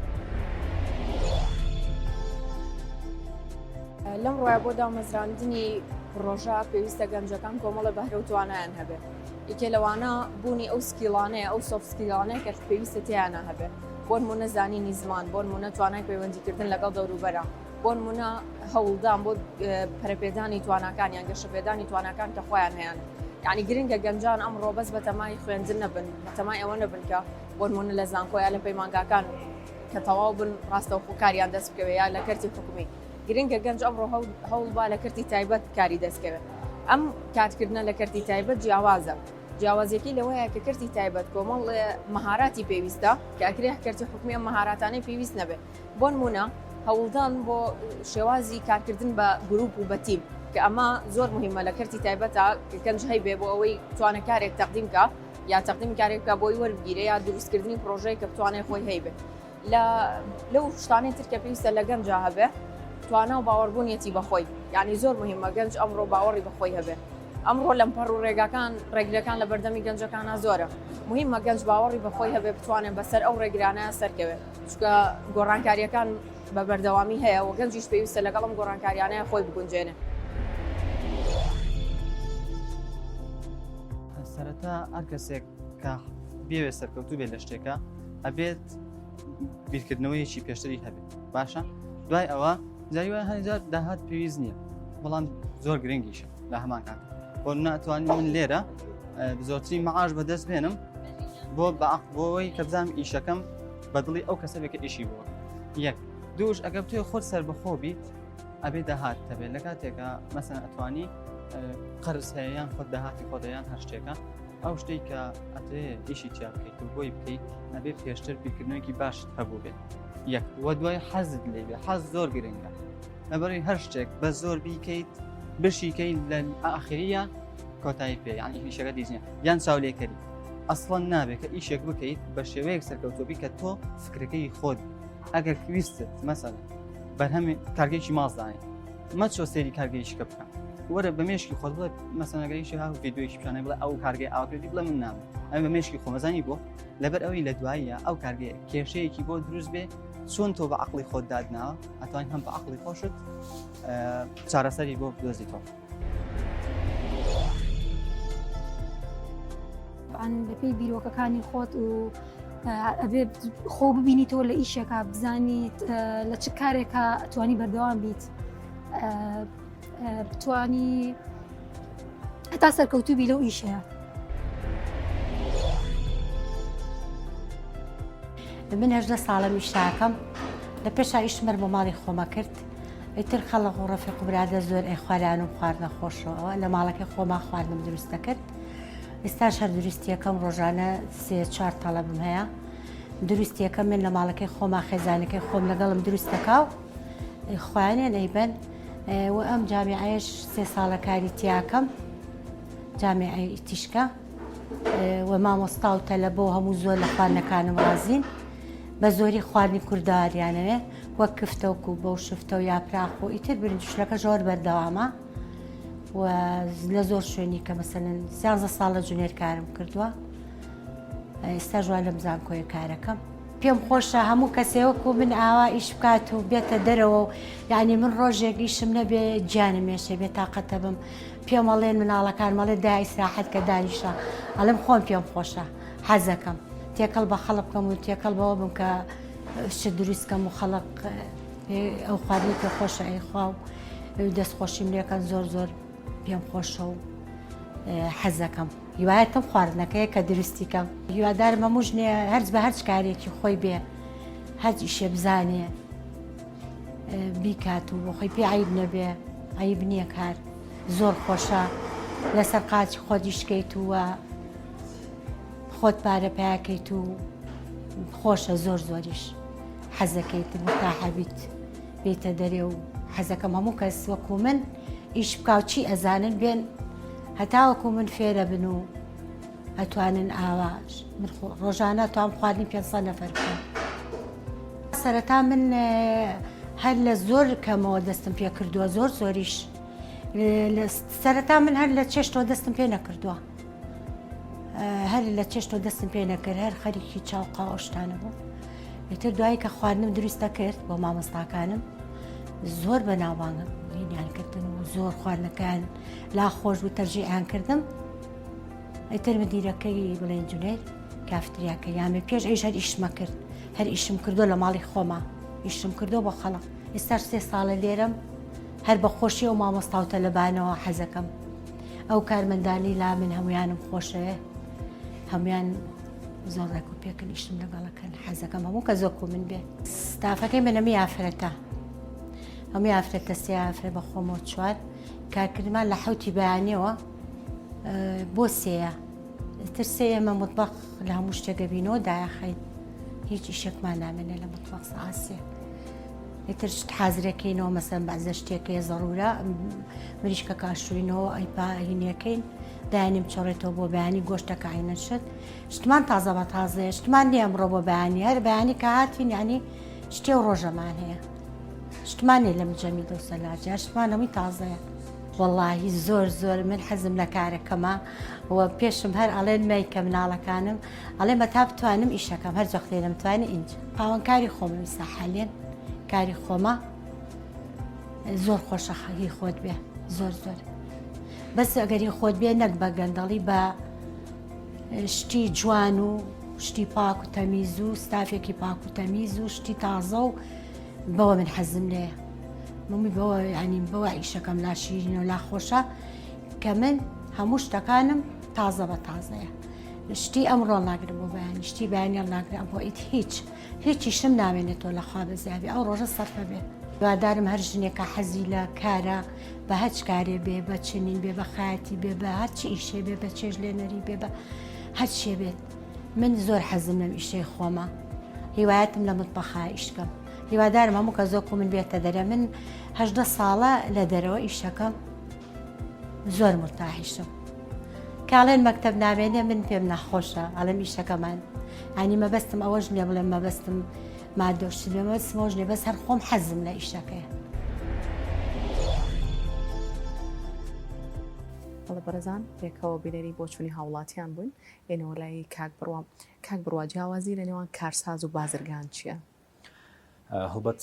لەم ڕۆیە بۆ دامەزراندنی پرۆژە پێویستە گەنجەکان کۆمەڵە بەهرە و توانایان هەبێت یەکێ لەوانە بوونی ئەو سکیلانەیە ئەو سۆفت سکیلانەیە کە پێویستە تیانە هەبێت بۆ نمونە زانینی زمان بۆ نمونە توانای پەیوەندیکردن لەگەڵ دەوروبەرە بۆ نمونە هەوڵدان بۆ پەرەپێدانی تواناکان یان گەشەپێدانی تواناکان کە خۆیان هەیەن یعنی گرنگە گەنجان ئەمڕۆ بەس بە تەمای خوێندن نەبن بە تەمای ئەوە نەبن کە بۆ نمونە لە زانکۆیان لە پەیمانگاکان کە تەواو بن ڕاستەوخۆ کاریان دەست بکەوێت یا لە کەرتی حکومی گرنگە گەنج ئەمڕۆ هەوڵ با لە کەرتی تایبەت کاری دەستکەوێت ئەم کارکردنە لە کەرتی تایبەت جیاوازە جیاوازێکی لەوەیە کە کەرتی تایبەت کۆمەڵ مەهاراتی پێویستە کە ئەکرێ کەرتی حکومی ئەم مەهاراتانەی پێویست نەبێت بۆ نمونە هەوڵدان بۆ شێوازی کارکردن بە گروپ و بە تیم کە ئەمە زۆر مهمە لە کەرتی تایبەتە گەنج هەیبێ بۆ ئەوەی توانەکارێک تەقدیمکە یا تەقدیم کارێککە بۆی وەربگیرە یا دروستکردنی پرۆژەیە کە بتوانێت خۆی هەیبێ لەو شتانەی ترکە پێویستە لە گەنجا هەبێ توانە و باوەڕبوونیەتی بەخۆی یعنی زۆر مهمە گەنج ئەمڕۆ باوەڕی بەخۆی هەبێ ئەمڕۆ لەم پەڕ و ڕێگرەکان لە بەردەمی گەنجەکانە زۆرە مهمە گەنج باوەڕی بەخۆی هەبێ بتوانێت بەسەر ئەو ڕێگرانە سەرکەوێت چونکە گۆڕانکاریەکان بە بەردەوامی هەیە و گەنجیش پێویستە لەگەڵم گۆڕانکاریانەیە خۆی بگونجێنێ سەرەتا هەر کەسێک کە بێوێ سەرکەوتوو بێت لە شتێکە ئەبێت بیرکردنەوەیەکی پێشتری هەبێت باشە دوای ئەوە جاریوان هەنجار داهات پێویست نییە بەڵام زۆر گرنگیشە لە هەمان کات بۆ ناتوانین من لێرە زۆرترین مەعاش بەدەست بێنم بۆەوەی کە بزانم ئیشەکەم بەدڵی ئەو کەسە بێکە ئیشی بووە یەک دووش ئەگەر توی خۆت سەر بەخۆ بیت ئەبێ داهات دەبێت لە کاتێکە مەسەن ئەتوانی قەرز هەیەیان خۆت داهاتی خۆدەیان هەر شتێکە ئەو شتێک کە ئەتێ ئیشی چیا بکەیت و بۆی بکەیت ئەبێ پێشتر بیرکردنەوەیکی باش هەبوو بێت یەک وە دوای حەزت لێ بێ حەز زۆر گرنگە لەبەرەوەی هەر شتێک بە زۆر بیکەیت بشیکەیت لە ئاخریە کۆتایی پێ یعنی ئیشەکە دیزنیە یان چاولێکەری ئەسڵەن نابێت کە ئیشێک بکەیت بە شێوەیەک سەرکەوتۆبی کە تۆ فکرەکەی خۆت ئەگەر ویستت مەسەڵەن بەرهەمی کارگەیەکی مازدانێت مەچۆ سێری کارگەیشکە بکەم وەرە بە مێشکی خۆت بڵێ مەسەنەگەریشی ها ڤیدیۆیەکی پیشانەی بڵێ ئەو کارگەی ئاوکردی بڵێ من نام ئەمە بە مێشکی خۆمەزانی بۆ لەبەر ئەوەی لە دواییە ئەو کارگەیە کێشەیەکی بۆ دروست بێ چۆن تۆ بە عەقڵی خۆت دادناوە ئەتوانین هەم بە عەقڵی خۆشت چارەسەری بۆ بدۆزیتەوە لەپێی بیرۆکەکانی خۆت و ئەبێ خۆ ببینیتەوە لە ئیشێکە بزانیت لە چ کارێکە ئەتوانی بەردەوام بیت بتوانی هەتا سەرکەوتوبی لەو ئیشەیە من 18 ساڵە میشتاکەم لە پێشا ئیشمەر بۆ ماڵی خۆمە کرد ئیتر خەڵق و ڕەفیق و برادە زۆر ئەیخوالان و خواردنە خۆشەوە لە ماڵەکەی خۆما خواردنم دروست دەکرد ئێستاش هەر دروستیەکەم ڕۆژانە 3-4 تەڵەبم هەیە دروستیەکە من لە ماڵەکەی خۆما خێزانەکەی خۆم لەگەڵم دروست دەکا و خوایانێن ئەیبەن و ئەم جامیعەیەش 3 ساڵە کاری تیاکەم جامعی تیشکە و مامۆستا و تەلەبۆ هەموو زۆر لە خواردنەکانم ڕازین بە زۆری خواردنی کورداریانەوێ وەک کفتەوەکو بەو شفتە و یاپراخ و ئیتر برنجشلەکە زۆر بەردەوامە و لە زۆر شوێنی کە مەسەلەن 13 ساڵە جونێر کارم کردووە ئێستا ژوان لەم زانکۆیە کارەکەم پێم خۆشە هەموو کەسێوەکو من ئاوا ئیش بکات و بێتە دەرەوە و یعنی من ڕۆژێک ئیشم نەبێ گیانم مێشێ بێ تااقەتە بم پێم ئەڵێن مناڵەکان مەڵێ دا ئیسراحەت کە دانیشە ئەڵم خۆم پێم خۆشە حەزەکەم تێکەڵ بە خەڵق بکەم و تێکەڵ بەوە بم کە ش دروستکەم و خەڵق ئەو خواردنی پێ خۆشە ئەیخوا و دەستخۆشیم لێکەن زۆر زۆر پێم خۆشە و حەزەکەم هیوایەتم خواردنەکەیە کە دروستیکەم هیوادارم هەموو ژنێ هەرج بە هەرچ کارێکی خۆی بێ هەرچ ئیشێ بزانێ بیکات و خۆی پێ عیب نەبێ عیب نییە کار زۆر خۆشە لەسەر قاچی خۆتی شکەیت وە خۆت پارە پیاکەیت و خۆشە زۆر زۆریش حەزەکەیت متاحەبیت بێتە دەرێ و حەزەکەم هەموو کەس وەکو من ئیش بکاو چی ئەزانن بێن هەتاوەکو من فێرە بن و ئەتوانن ئاواش من ڕۆژانە توام خواردنی 500 نەفەر بکەم سەرەتا من هەر لە زۆر کەمەوە دەستم پێ کردووە زۆر زۆریش سەرەتا من هەر لە چێشتەوە دەستم پێ نەکردووە هەر لە چێشتەوە دەستم پێ نەکرد هەر خەریکی چاوقاوە شتانە بوو ئێتر دوایی کە خواردنم دروستە کرد بۆ مامۆستاکانم زۆر بەناوبانگم بینیانکردن و زۆر خواردنەکان لا خۆش بوو تەرجیعیان کردم ئەیتر مدیرەکەی بڵێن جونێر کافتریاکە یامێ پێش ئەیش هەر ئیشمە کرد هەر ئیشم کردو لە ماڵی خۆما ئیشم کردو بە خەڵق ئێستا 3 ساڵە لێرەم هەر بە خۆشی و مامۆستا و تەلەبانەوە حەزەکەم ئەو کارمەندانی لا من هەمویانم خۆشەوێ هەمویان زۆر ڕێک و پێکن ئیشم لەگەڵەکەن حەزەکەم هەموو کە زۆکو من بێ ستافەکەی منەمی ئافرەتە هەمووی ئافرەتە سێ ئافرەت بە خۆمەوە 4 کارکردمان لە حوتی بەیانیەوە بۆ سێیە تر سێ ئێمە مطبەق لە هەموو شتێکە بینەوە دایەخەین هیچ ئیشێکمان نامێنێ لە مطبەق سەعاسێ ئیتر شت حازرەکەینەوە مەسەن بەعزە شتێکەیە زەڕورە مریشکە کاشوینەوە ئەیپا هینیەکەین دایانیم چۆڕێتەوە بۆ بەیانی گۆشتەکە عینە شت شتمان تازە بە تازەیە شتمان نیە ئەمڕۆ بۆ بەیانی هەر بەیانی کە هاتین یعنی شتێ و ڕۆژەمان هەیە شتمانێ لەم جەمی دەوسەلاجە شتمان هەمووی تازەیە وەڵاهی زۆر زۆر من حەزم لە کارەکەمە و پێشم هەر ئەڵێن مەیکە مناڵەکانم ئەڵێ مەتا بتوانم ئیشەکەم هەر جەختێ لەمتوانێ ئینج پاوەنکاری خۆمە ویسا حالێن کاری خۆمە زۆر خۆشە هی خۆت بێ زۆر زۆر بەس ئەگەری خۆت بێ نەک بە گەندەڵی بە شتی جوان و شتی پاک و تەمیز و ستافێکی پاک و تەمیز و شتی تازە و بەوە من حەزم لێە ممی بەوە ینی بەوە ئیشەکەم لا شیرینە و لا خۆشە کە من هەموو شتەکانم تازە بە تازەیە شتی ئەمڕۆ ناگرم بۆ بەیانی شتی بەیانیان ناگرم بۆ ئیت هیچی شم نامێنێتەوە لە خوا بەزیابی ئەو ڕۆژە سەرفە بێ دوادارم هەر ژنێکە حەزی لە کارە بە هەچ کارێ بێ بە چنین بێ بە خایەتی بێ بە هەرچی ئیشێ بێ بە چێژ لێنەری بێ بە هەچ شێ بێت من زۆر حەزم لەم ئیشەی خۆمە هیوایەتم لە مطبەخا ئیشکەم هیوادارم هەموو کە زۆکو من بێتە دەرە من 18 ساڵە لە دەرەوە ئیشەکەم زۆر مرتاحیشم کاڵێن مەکتەب نامێنێ من پێم نەخۆشە ئەڵێم ئیشەکەمان ئانی مەبەستم ئەوەش نییە بڵێم مەبەستم مادۆشت بێ مەبەستمەوەش نیە بەس هەر خۆم حەزم لە ئیشەکەیە بەڵێ بەرەزان پێکەوە بینەری بۆ چوونی هاوڵاتیان بوون ێنەوە لای کاک بڕوا جیاوازی لە نێوان کارساز و بازرگان چییە؟ هەڵبەت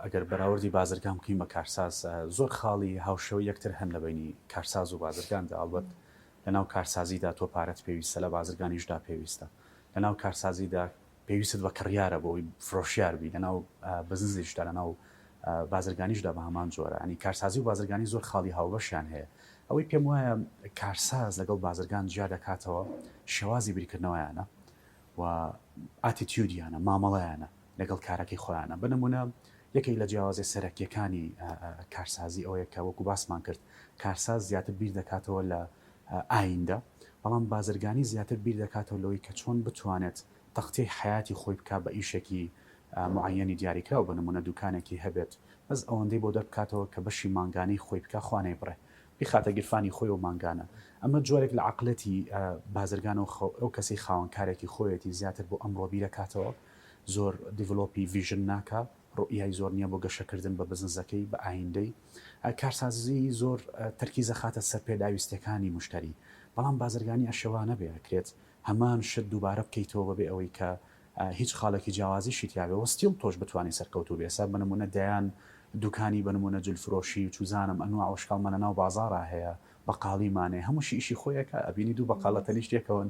ئەگەر بەراوردی بازرگان بکەین بە کارساز زۆر خاڵی هاوشەوە یەکتر هەن لەبینی کارساز و بازرگاندا ئەڵبەت لەناو کارسازیدا تۆ پارەت پێویستە لە بازرگانیشدا پێویستە لەناو کارسازیدا پێویست بە کڕیارە بۆی فرۆشیاربی لەناو بزنسیشدا لەناو بازرگانیشدا بە هەمان جۆرە ئەنی کارسازی و بازرگانی زۆر خاڵی هاوبەشیان هەیە ئەوەی پێم وایە کارساز لەگەڵ بازرگان جیا دەکاتەوە شێوازی بیرکردنەوەیانە و ئاتیتیودیانە مامەڵەیانە لەگەڵ کارەکەی خۆیانە بنمونە یەکێک لە جیاوازی سەرەکیەکانی کارسازی ئەوەیە کە وەکو باسمان کرد کارساز زیاتر بیر دەکاتەوە لە ئایندە بەڵام بازرگانی زیاتر بیر دەکاتەوە لەوەی کە چۆن بتوانێت تەختەی حیاتی خۆی بکە بە ئیشێکی معەنی دیاریکرا و بنمونە دوکانێکی هەبێت بەس ئەوەندەی بۆ دەبکاتەوە کە بەشی مانگانی خۆی بکە خوانەی بڕێ بخاتە گرفانی خۆی و ماگانە ئەمە جۆرێک لە عقلەتی بازرگان و ئەو کەسی خاوەنکارێکی خۆیەتی زیاتر بۆ ئەمڕۆ بیرەکاتەوە زۆر دیڤلۆپی ڤیژن ناکە ڕۆیای زۆر نییە بۆ گەشەکردن بە بزنسەکەی بە ئایندەی کارسازی زۆر تەرکیزە خاتە سەر پێداویستەکانی مشتری بەڵام بازرگانی ئەشێوانە بێکرێت هەمان شت دووبارە بکەیتەوە بەبێ ئەوەی کە هیچ خاڵێکی جیاوازیشی تیاوێەوە ستیل تۆش بتوانانی سەرکەوتو بێسا بنمونە دەیان دوکانی بنمونە جلفرۆشی و چوزانم ئەنواع ئەوشکاڵمانە ناو بازارە هەیە بەقاڵیمانێ هەمووشی ئیشی خۆیەکە ئەبینی دوو بەقالە تەلیشتێکەوەن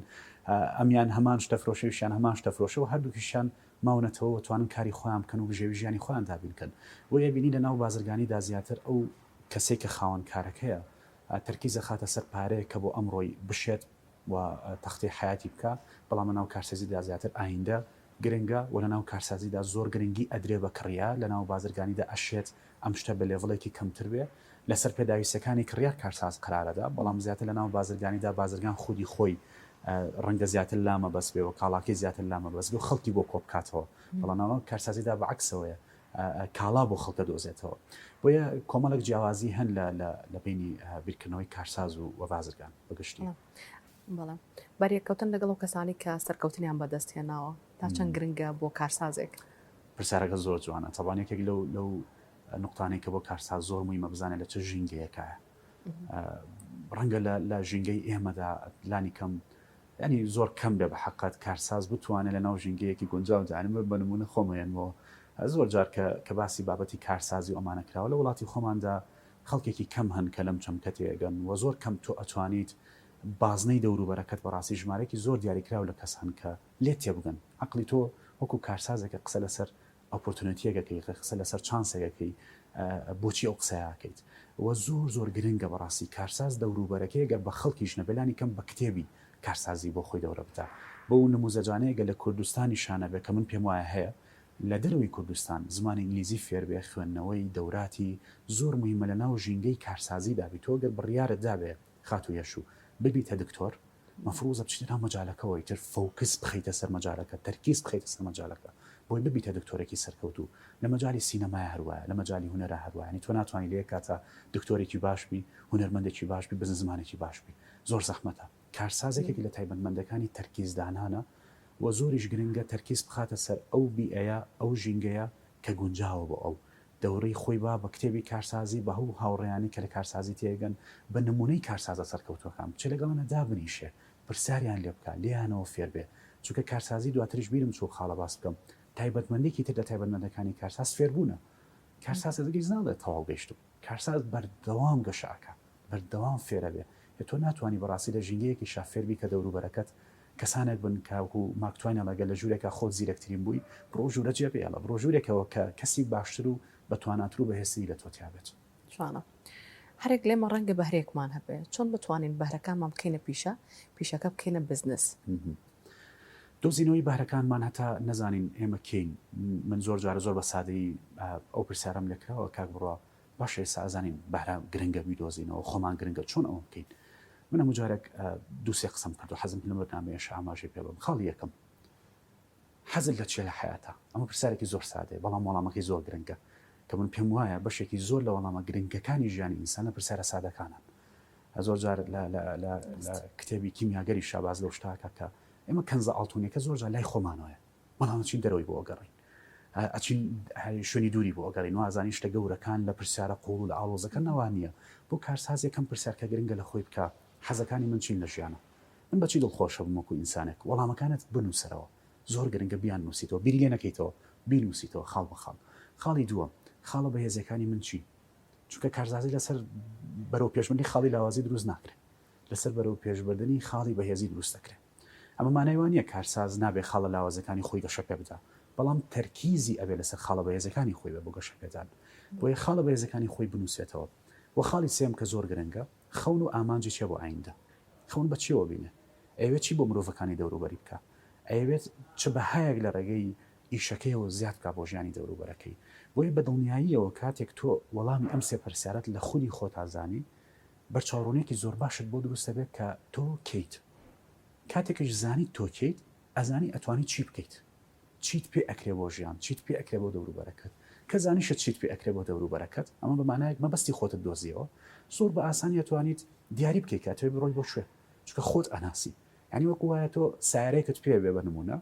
ئەمیان هەمان شتە فرۆشەویشیان هەمان شتە فرۆشەوە هەردووکیشیان ماونەتەوە توانن کاری خۆیان بکەن و بژێوی ژیانی خۆیان دابینکەن بۆ یەبینی لە ناو بازرگانیدا زیاتر ئەو کەسێک کە خاوەن کارەکەیە تەرکیزە خاتە سەر پارەیە کە بۆ ئەمڕۆی بشێت و تەختی حیاتی بکە بەڵام لە ناو کارسازیدا زیاتر ئایندە گرنگە و لە ناو کارسازیدا زۆر گرنگی ئەدرێ بە کڕیا لە ناو بازرگانیدا ئەشێت ئەم شتە بە لێڤڵێکی کەمتر بێ لەسەر پێداویستەکانی کڕیا کارساز قرارەدا بەڵام زیاتر لە ناو بازرگانیدا بازرگان خودی خۆی ڕەنگە زیاتر لامە بەس بێ و کاڵاکی زیاتر لامە بەس بێ و خەڵکی بۆ کۆبکاتەوە بەڵامەوە کارسازیدا بەعکسەوەیە کاڵا بۆ خەڵکە دۆزێتەوە بۆیە کۆمەڵک جیاوازی هەن لە بینی بیرکردنەوەی کارساز و بازرگان بەگشتی بەڵام بەریەکەوتن لەگەڵ و کەسانی کە سەرکەوتنیان بەدەستهێناوە تا چەند گرنگە بۆ کارسازێک پرسیارەکە زۆر جوانە تەوانێکێک لەو نقطانەی کە بۆ کارساز زۆر موویمە بزانێت لە چه ژینگەیەکایە ڕەنگە لە ژینگەی ئێمەدا لانی کەم ینی زۆر کەم بێ بە حقات کارساز بتوانێت لە ناو ژینگەیەکی گونجاو جانمە بنمونە خۆمەیەنەوە زۆر جار کە باسی بابەتی کارسازی ئەمانە کراوە لە وڵاتی خۆماندا خەڵکێکی کەم هەن کە لەم چەمکە تێگەن و زۆر کەم تۆ ئەتوانیت بازنەی دەوروبەرەکەت بەڕاستی ژمارەی زۆر دیاریکراو لە کەس هەن کە لێت تێبگەن عقلی تۆ وەکو کارسازێکە قسە لەسەر ئۆپۆرتونەتیەکەکەی قسە لەسەر چانسەکەی بۆچی ئەو قسەیەکەیت و زۆر گرنگە بەڕاستی کارساز دەوروبەرەکەی گەر بە خەڵکیش نەبلانی کەم بە کتێبی کارسازی بۆ خۆی دەورە بتا بۆ نموزەجانەیەگە لە کوردستانی شانە بێ کە من پێم وایە هەیە لە دەروی کوردستان زمانی ئینگلیزی فێر بێ خوێندنەوەی دەوراتی زۆر مویمە لە ناو ژینگەی کارسازی دابی تۆ گەر بڕیارت دابێ خاتو یەشوو ببیتە دکتۆر مەفروزە بچیتە ناو مەجالەکەەوەی تر فۆکس بخەیتە سەر مەجالەکە تەرکیز بخەیتە سەر مەجالەکە بۆی ببیتە دکتۆرێکی سەرکەوتو لە مەجای سینەمای هەروایە لە مەجای هونەرە هەروایە تۆ ناتوانانی لێ کاتە دکتۆرێکی باشبی هونەرمەندێکی باشبی بزن زمانێکی باشبی زۆر زەحمەتە کارسازێکی لە تایبەتمەندەکانی تەرکیزدانانە و زۆریش گرنگە تەرکیز بخاتە سەر ئەو بیئەیە ئەو ژینگەیە کە گونجاوە بۆ ئەو دەورەی خۆی با بە کتێبی کارسازی بە هەوو هاوڕێیانی کە لە کارسازی تێگەن بە نمونەی کارسازە سەرکەوتوەکان چ لەگەڵانە دابنیشێ پرسیاریان لێ بکە لیانەوە فێر بێ چونکە کارسازی دواتریش بیرم چوو خاڵە باس بکەم تایبەتمەندێکی تر لە تایبەتمەندەکانی کارساز فێربوونە کارساز دەگەی ناڵێت تەواو گەیشتم کارساز بەردەوام گەشاکە بەردەوام فێرە بێ تۆ ناتوانانی بەڕاستی لە ژینگەیەکی شافێربی کە دەوروبەرەکەت کەسانێک بن کاکو ماکتوانە لەگەل لە ژوورێکە خۆت زیرەکترین بووی بڕۆ ژوورە جێبێڵە بڕۆ ژوورێکەوە کە کەسی باشتر و بەتواناتر و بەهێستی لە تۆتیابێت شوانە هەرێک لێمە ڕەنگە بەهرێکمان هەبێت چۆن بتوانین بەهرەکانمان بکەینە پیشەکە بکەینە بزنس دۆزینەوەی بەهرەکانمان هەتا نەزانین ئێمە کەین من زۆر جارە زۆر بە سادەی ئەو پرسیارم لێکراوە کاک بڕوا باشە ئێستا ئازانین بەهرە گرنگە بیدۆزینەوە خۆمان گرنگە چۆن ئەوە بکەین منە مجارێک دووسێ قسم کردو حەزم لە بەرنامەیەش ئاماژەی پێ بم خاڵی یەکەم حەزت لە چێ لە حیاتە ئەمە پرسیارێکی زۆر سادەیە بەڵام وەڵامەکەی زۆر گرنگە کە من پێم وایە بەشێکی زۆر لە وەڵامە گرنگەکانی ژیانی ئینسانە پرسیارە سادەکانن زۆر جار لە کتێبی کیمیاگەری شاباز لەو شتاکە کە ئێمە کەنزە ئاڵتونیەکە زۆر جار لای خۆمانەوەیە بەڵام چین دەرەوەی بۆ ئەگەڕین ئەچین شوێنی دووری بۆ ئەگەڕین وازانی شتە گەورەکان لە پرسیارە قوڵ و لە ئاڵۆزەکە نەوانیە بۆ کارساز یەکەم پرسیارکە گرنگە لە خۆی بکە حەزەکانی من چین لە ژیانە من بەچی دڵخۆشە بم وەکو ئینسانێک وەڵامەکانت بنووسەرەوە زۆر گرنگە بیان نووسیتەوە بیری لێ نەکەیتەوە بینووسیتەوە خاڵ بە خاڵ خاڵی دووە خاڵە بەهێزەکانی من چی چونکە کارزازی لەسەر بەرەو پێشبردنی خاڵی لاوازی دروست ناکرێت لەسەر بەرەو پێشبردننی خاڵی بەهێزی دروست دەکرێت ئەمە مانایوانیە کارساز نابێ خاڵە لاوازەکانی خۆی گەشە پێ بدات بەڵام تەرکیزی ئەبێ لەسەر خاڵە بەهێزەکانی خۆی بۆ گەشە پێدان بۆیە خاڵە بەهێزەکانی خۆی بنووسێتەوە و خاڵی سێم کە زۆر گرنگە خەون و ئامانجی چێ بۆ ئایندە خەون بە چیەوە بینێ ئەوێت چی بۆ مرۆڤەکانی دەوروبەری بکە ئەوێت چ بەهایەک لە ڕێگەی ئیشەکەیەوە زیاد بکە بۆ ژیانی دەوروبەرەکەی بۆیە بە دڵنیاییەوە کاتێک تۆ وەڵامی ئەم سێ پرسیارەت لە خودی خۆت ئازانی بەرچاوڕوونێکی زۆر باشت بۆ دروستە بێت کە تۆ کەیت کاتێکش زانی تۆ کەیت ئەزانی ئەتوانی چی بکەیت چیت پێ ئەکرێ بۆ ژیان چیت پێ ئەکرێ بۆ دەوروبەرەکەت کە زانیشت چیت پێ ئەکرێ بۆ دەوروبەرەکەت ئەمە بەمانایەک مەبەستی خۆتت دۆزیەوە زۆر بە ئاسانی توانیت دیاری بکەیت کاتێ بڕۆی بۆ شوێ چکە خۆت ئەناسی ینی وەکو وایە تۆ سارەیەکت پێ بێ بە نمونە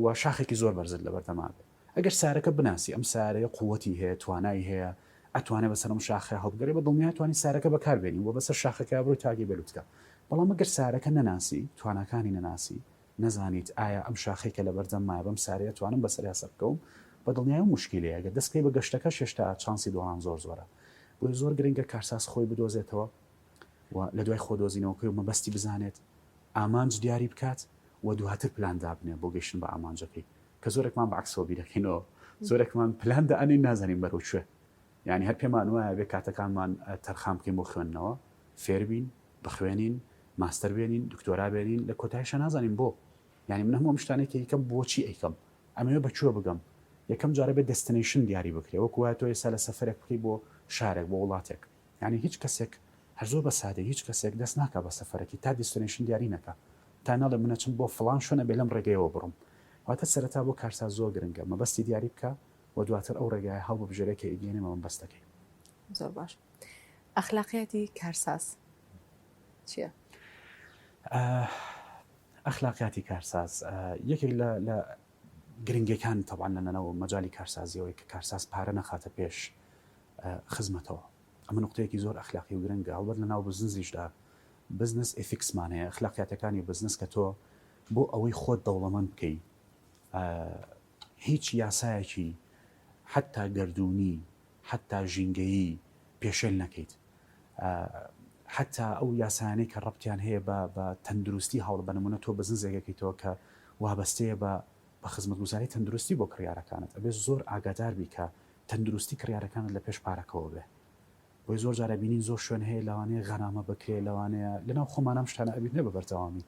و شاخێکی زۆر بەرزت لە بەردەما بێ ئەگەر سارەکە بناسی ئەم سارەیە قووەتی هەیە توانای هەیە ئەتوانێت بەسەرم شاخە هەڵبگەڕێ بە دڵنیا توانی سارەکە بەکاربێنی و بەسەر شاخەکە بڕۆی تاگی بەلوتکە بەڵام ئەگەر سارەکە نەناسی توانەکانی نەناسی نەزانیت ئایا ئەم شاخێکە لە بەردەم مای بەم سارەیە توانم بەسەر یاسە بکەم بە دڵنیای و مشکلەیە ئەگەر دەستکەی بە گەشتەکە شێشتا چانسی دۆڵان زۆر زۆرە بۆی زۆر گرنگە کارساز خۆی بدۆزێتەوە و لە دوای خۆدۆزینەوەکەی و مەبەستی بزانێت ئامانج دیاری بکات و دواتر پلان دابنێ بۆ گەیشتن بە ئامانجەکەی کە زۆرێکمان بەعکسەوە بیرەکەینەوە زۆرێکمان پلان دەئەنین نازانین بەرەو کوێ یعنی هەر پێمان وایە بێ کاتەکانمان تەرخام بکەین بۆ خوێندنەوە فێربین بخوێنین ماستەر بێنین دکتۆرا بێنین لە کۆتاییشە نازانین بۆ یعنی من هەموو شتانێکی یەکەم بۆچی ئەیکەم ئەمەوێ بەکوێ بگەم یەکەم جارە بێ دەستنیشن دیاری بکرێ وەکو وایە تۆ ئێستا لە سەفەرێک بکەی بۆ شارێک بۆ وڵاتێک یعنی هیچ کەسێک هەر زۆر بە سادە هیچ کەسێک دەست ناکە بە سەفەرێکی تا دەستنیشن دیاری نەکە تا ناڵێ منە چم بۆ فڵان شوێنە بێ لەم ڕێگەیەوە بڕم واتە سەرەتا بۆ کارساز زۆر گرنگە مەبەستی دیاری بکە و دواتر ئەو ڕێگای هەڵ بە بژێرەکە ئیگەێنێمە مەبەستەکەی زۆر باش ئەخلاقیەتی کارساز چییە؟ ئەخلاقیاتی کارساز یەکێک لە گرنگەکان تەبعاً لەنەوە مەجای کارسازیەوەی کە کارساز پارە نەخاتە پێش خزمەتەوە ئەمە نقطەیەکی زۆر ئەخلاقی و گرنگە هەڵبەت لەناو بزنسیشدا بزنس ئفیکسمان هەیە ئەخلاقیاتەکانی بزنس کە تۆ بۆ ئەوەی خۆت دەوڵەمەند بکەی هیچ یاسایەکی حتا گردردونی حتا ژینگەیی پێشێل نەکەیت حتا ئەو یاسانەی کە ڕەبتیان هەیە بە تەندروستی هەوڵ بنمونە تۆ بزنسێکەکەیتەوە کە وابەستەیە بە خزمەتگوزاری تەندروستی بۆ کڕیارەکانت ئەبێ زۆر ئاگادار بی کە تەندروستی کڕیارەکانت لە پێش پارەکەەوە بێ بۆی زۆر جارە بینین زۆر شوێن هەیە لەوانەیە غەنامە بکرێ لەوانەیە لەناو خۆمانام شتانە ئەبیت نە بە بەردەوامی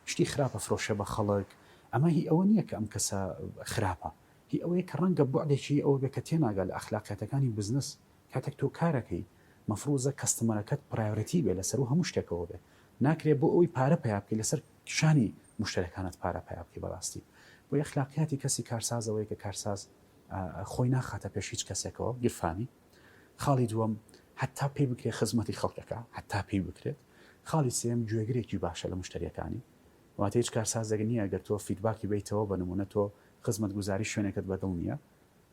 شتی خراپە فرۆشە بە خەڵک ئەمە هی ئەوە نییە کە ئەم کەسە خراپە هی ئەوەیە کە ڕەنگە بوعدێکی ئەوە بێ کە تێناگە لە ئەخلاقیاتەکانی بزنس کاتێک تۆ کارەکەی مەفروزە کەستەمەرەکەت پرایۆرەتی بێ لەسەر و هەموو شتێکەوە بێ ناکرێت بۆ ئەوی پارە پیا بکەی لەسەر شانی مشتەکانت پارە پیا بکەی بەڕاستی بۆ ئەخلاقیاتی کەسی کارسازەوەی کە کارساز خۆی ناخاتە پێش هیچ کەسێکەوە گیرفانی خاڵی دووەم حتا پێی بکرێت خزمەتی خەڵکەکە حتا پێی بکرێت خاڵی سێم گوێگرێکی باشە لە مشتریەکانی واتە هیچ کارسازێک نییە ئەگەر تۆ فیدباکی بیتەوە بە نمونە تۆ خزمەت گوزاری شوێنێکت بەدڵ نییە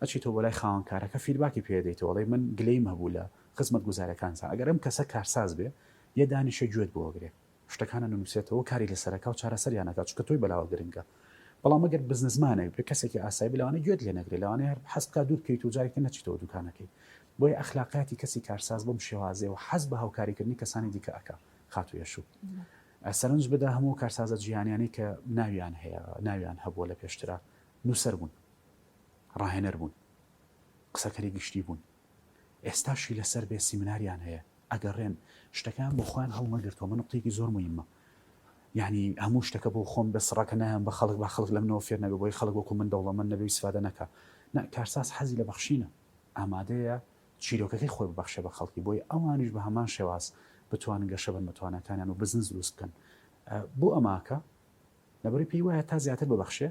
ئەچی تۆ بۆ لای خاوەنکارەکە فیدباکی پێدەیتەوەڵی من گلەیم هەبوو لە خزمەت گوزارەکانسان ئەگەر ئەم کەسە کارساز بێ یە دانیشە گوێت بۆگرێ شتەکانە نووسێتەوە کاری لەسەرەکە و چارەسەریانەکە چکە تۆی بەلاوە گرنگە بەڵام ئەگەر بزنسمانێک بێ کەسێکی ئاسایی لەوانە گوێت لێ نەگرێت لەوانەیە هەر حەز بکات دوور بکەیت و جارێکی نەچیتەوە دوکانەکەی بۆیە ئەخلاقیاتی کەسی کارساز بۆم شێوازێ و حەز بە هاوکاریکردنی کەسانی دیکە ئەکا خاتوویە شوو سەرنج بدا هەموو کارسازە جیهانیانی کە ناویان هەیە ناویان هەبووە لە پێشترا نووسەر بوون راهێنەر بوون قسەکەری گشتی بوون ئێستاشی لەسەر بێ سیمیناریان هەیە ئەگەڕێن شتەکان بۆ خۆیان هەڵمەگرتەوە من نقطەیەکی زۆر مهمە یعنی هەموو شتەکە بۆ خۆم بە سڕەکە نایان بە خەڵک بە خەڵک لەمنەوە فێر نەبێ بۆی خەڵک وەکو من دەوڵەمەند نەبێ ئیسفادە نەکە کارساز حەزی لە بەخشینە ئامادەیە چیرۆکەکەی خۆی ببەخشێ بە خەڵکی بۆی ئەوانیش بە هەمان شێواز بتوانن گەشە بن متوانەکانیان و بزنس دروست بکەن بۆ ئەماکە لەبەری پێی وایە تا زیاتر ببەخشێ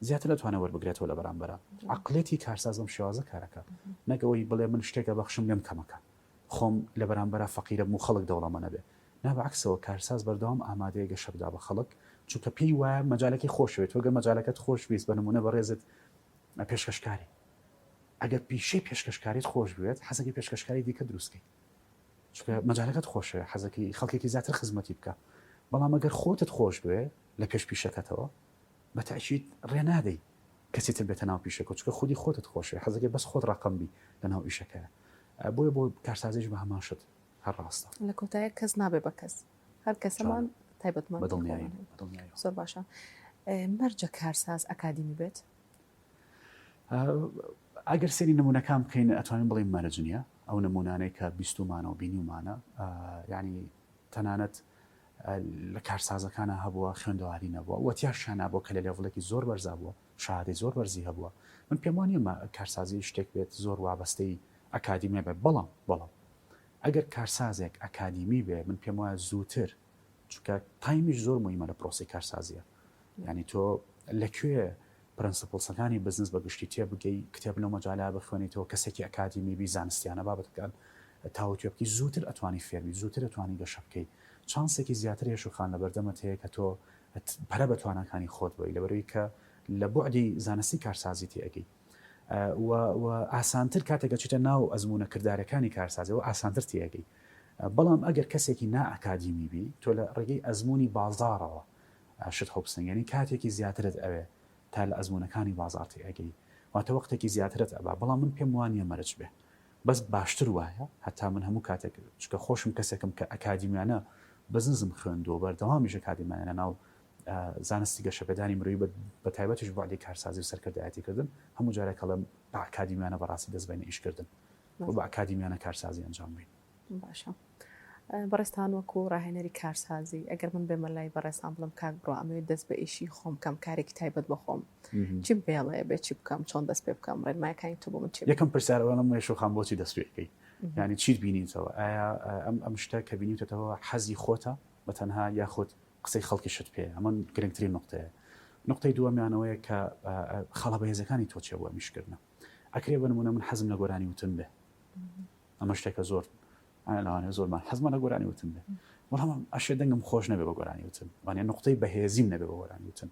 زیاتر دەتوانێت وەربگرێتەوە لە بەرامبەرە عەقڵێتی کارساز بەم شێوازە کارەکە نەکەوەی بڵێ من شتێکە بەخشم لێم کەمەکە خۆم لە بەرامبەرە فەقیرە و خەڵک دەوڵەمەنە بێ نابعکسەوە کارساز بەردەوام ئامادەیە گەشە بدا بە خەڵک چونکە پێی وایە مەجالێکی خۆشوێت وەگە مەجالەکەت خۆش ویست بە نمونە بەڕێزت پێشکەشکاری ئەگەر پیشەی پێشکەشکاریت خۆش بوێت حەزەکی پێشکەشکاری دیکە دروستکەی چونکە مەجالەکەت خۆشە حەزەکی خەڵکێکی زیاتر خزمەتی بکە بەڵام ئەگەر خۆتت خۆش بوێ لە پێش پیشەکەتەوە بە تاکید ڕێنادەی کەسی تر بێتە ناو پیشەکە چونکە خودی خۆتت خۆشە حەزەکە بەس خۆت ڕقمبی لە ناو ئیشەکەیە بۆیە بۆ کارسازیش بە هەمان شت هەر ڕاستە لە کۆتایە کەس نابێ بە کەس هەر کەسەمان تایبەتمان بەدڵنیایی زۆر باشە مەرجە کارساز ئەکادیمی بێت ئەگەر سێری نمونونەکان بکەین ئەتوانین بڵێن مەرج نییە ئەو نمونانەی کە بیستمانە و بینیمانە یعنی تەنانەت لە کارسازەکانە هەبووە خوێندەواری نەبووە وەتیاشیانە بۆ کە لە لێڤڵێکی زۆر بەرزا بووە شادەی زۆر بەرزی هەبووە من پێم وانە کارسازی شتێک بێت زۆر وابەستەی ئەکادیمیە بێت بەڵام ئەگەر کارسازێک ئەکادیمی بێ من پێم وایە زووتر چونکە تایمیش زۆر مهمە لە پرۆسی کارسازیە یعنی تۆ لەکوێ پرەنسپڵسەکانی بزنس بە گشتی تێ بگەی کتێب لەو مەجاالە بخوێنیتەوە کەسێکی ئەکادیمی بی زانستیانە بابەتەکان تاوتێ بکەی زووتر ئەتوانی فێرمی زووتر ئەتوانی گەشە بکەی چانسێکی زیاتر هێشوخان لە بەردەمت هەیە کە تۆ پەرە بە توانەکانی خۆت بۆی لەبەرەوەی کە لە بوعدی زانستی کارسازی تێگەی و ئاسانتر کاتێکە چیتە ناو ئەزمونە کردارەکانی کارسازیەوە ئاسانتر تێگەی بەڵام ئەگەر کەسێکی نائەکادیمی بی تۆ لە ڕێگەی ئەزمموی بازارەوە شت خۆپسنگێنی کاتێکی زیاترت ئەوێ تا لە ئەزمونەکانی بازار تێگەی واتە وەختێکی زیاترت ئەبا بەڵام من پێم وانە مەرج بێ بەس باشتر وایە هەتا من هەموو کاتێک چکە خۆشم کەسێکم کە ئەکادیمیانە بەزنزم خوێندووە بەردەوامیش ئەکادیمانە ناو زانستی گەشەپێدانی مرۆوی بە تایبەتیش بوعدی کارسازی و سەرکردایەتیکردن هەموو جارێک کەڵم بە ئەکادیمیانە بەڕاستی دەستبینە ئیشکردن و بە ئەکادیمیانە کارسازی ئەنجام بین. باشە بەڕێستان وەکو ڕاهێنەری کارسازی ئەگەر من بێمە لای بەڕێستان بڵم کاک بڕوا ئەمەوێت دەست بە ئیشی خۆم کەم کارێکی تایبەت بەخۆم چیم پێڵەیە بێ چی بکەم چۆن دەست پێ بکەم ڕێنمایەکانی تو بۆ من چی یەکەم پرسیارەوە لەم شوخان بۆچی دەست پێکەی یعنی چیت بینیتەوە ئایا ئەم شتە کە بینیتەوە حەزی خۆتە بە تەنها یاخۆت قسەی خەڵکی شت پێ ئەمە گرنگترین نقطەیە نقطەی دووەمیانەوەیە کە خەڵە بەهێزەکانی تۆ چێ بۆ میشکردنە ئەکرێ بە نمونە من حەزم لە گۆرانی وتن بێ ئەمە شتێکە زۆر ئەوانێ زۆرمان حەزمان لە گۆرانی وتن بێ بەڵام ئەشێ دەنگم خۆش نەبێ بە گۆرانی وتن وانێ نقطەی بەهێزیم نەبێ بە گۆرانی وتن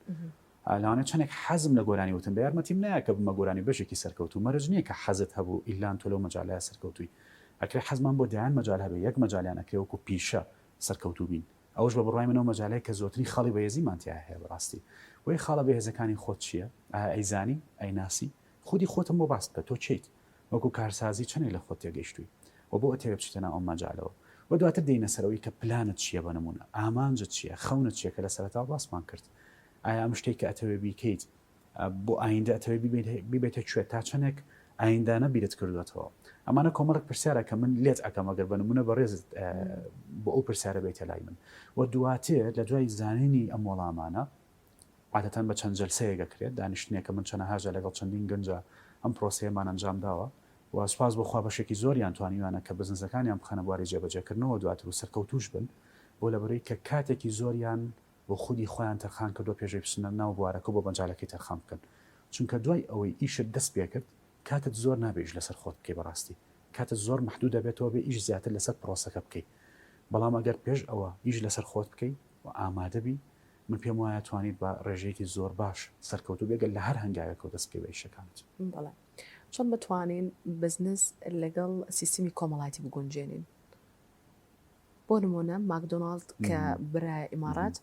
لەوانێت چەندێک حەزم لە گۆرانی وتن بە یارمەتیم نایە کە بمە گۆرانی بەشێکی سەرکەوتو مەرج نییە کە حەزت هەبوو ئیلان تۆ لەو مەجالایە سەرکەوتووی ئەکرێ حەزمان بۆ دایان مەجال هەبێ یەک مەجالیان ئەکرێ وەکو پیشە سەرکەوتوو بین ئەوش بە بڕای منەوە مەجالەیە کە زۆتری خەڵی بەهێزیمان تیا هەیە بەڕاستی وەی خاڵە بەهێزەکانی خۆت چییە ئەیزانی ئەیناسی خودی خۆتم بۆ باست بکە تۆ چیت وەکو کارسازی چەندێک لە خۆت تێگەیشتووی و بۆ ئەتێ بچیتە ناو ئەم مەجالەوە و دواتر دێینە سەرەوەی کە پلانت چییە بە نمونە ئامانجت چییە خەونت چییە کە لە سەرەتا باسمان کرد ئایا ئەم شتێک کە ئەتەوێ بیکەیت بۆ ئایندە ئەتەوێ بیبێتە کوێت تا چەندێک ئایندانە بیرت کردوێتەوە ئەمانە کۆمەڵک پرسیارە کە من لێت ئەەکەم ئەگەر بە نمونە بەڕێزت بۆ ئەو پرسیارە بێتە لای من و دواتر لە دوای زانینی ئەم وەڵامانە عادەتەن بە چەند جەلسەیەکەکرێت دانیشتنێکە من چەنە هاژە لەگەڵ چەندین گەنجە ئەم پرۆسەیەمان ئەنجام داوە و سوپاس بۆخوا بەشێکی زۆریان توانیوانە کە بزنسەکانیان بخەنە بواری جێبەجێکردنەوە دواتر و سەرکەوتوش بن بۆ لەبەرەوەی کە کاتێکی زۆریان بۆ خودی خۆیان تەرخان کردو پێشەی بچنە ناو بوارەکە بۆ بەنجالەکەی تەرخان بکەن چونکە دوای ئەوەی ئیشت دەست پێ کرد کاتت زۆر نابێژ لەسەر خۆت بکەی بەڕاستی کاتت زۆر محدود دەبێتەوە بێ ئیش زیاتر لەسەر پرۆسەکە بکەیت بەڵام ئەگەر پێش ئەوە ئیش لەسەر خۆت بکەیت و ئامادەبی من پێم وایە توانیت بە ڕێژەیەکی زۆر باش سەرکەوتو بێگەل لە هەر هەنگاوێکەوە دەست پێ بە ئیشەکانت بەڵێ چۆن بتوانین بزنس لەگەڵ سیستمی کۆمەڵاتی بگونجێنین بۆ نمونە ماکدۆناڵد کە برای ئیمارات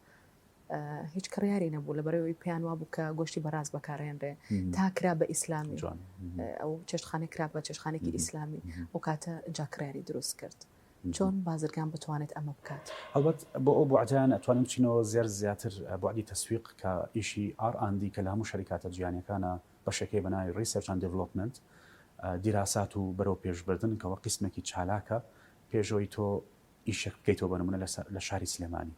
هیچ کڕیاری نەبوو لە بەرەوەی پێیان وا بوو کە گۆشتی بەراز بەکارهێنرێ تا کرا بە ئیسلامی ئەو چێشتخانە کرا بە چێشخانێکی ئیسلامی ئەو کاتە جاکراری دروست کرد چۆن بازرگان بتوانێت ئەمە بکات ئەلبەت بۆ ئەو بوعدیان ئەتوانین بچینەوە زیاتر بوعدی تەسویق کە ئیشی R&D کە لە هەموو شەریکاتە جیهانیەکانە بەشێکەی بەناوی ریسەرچ ئەند دیڤلۆپمنت دیراسات و بەرەو پێشبردن کەەوە قسمێکی چالاکە پێشەوەی تۆ ئیشێک بکەیتەوە بە نمونە لە شاری سلێمانی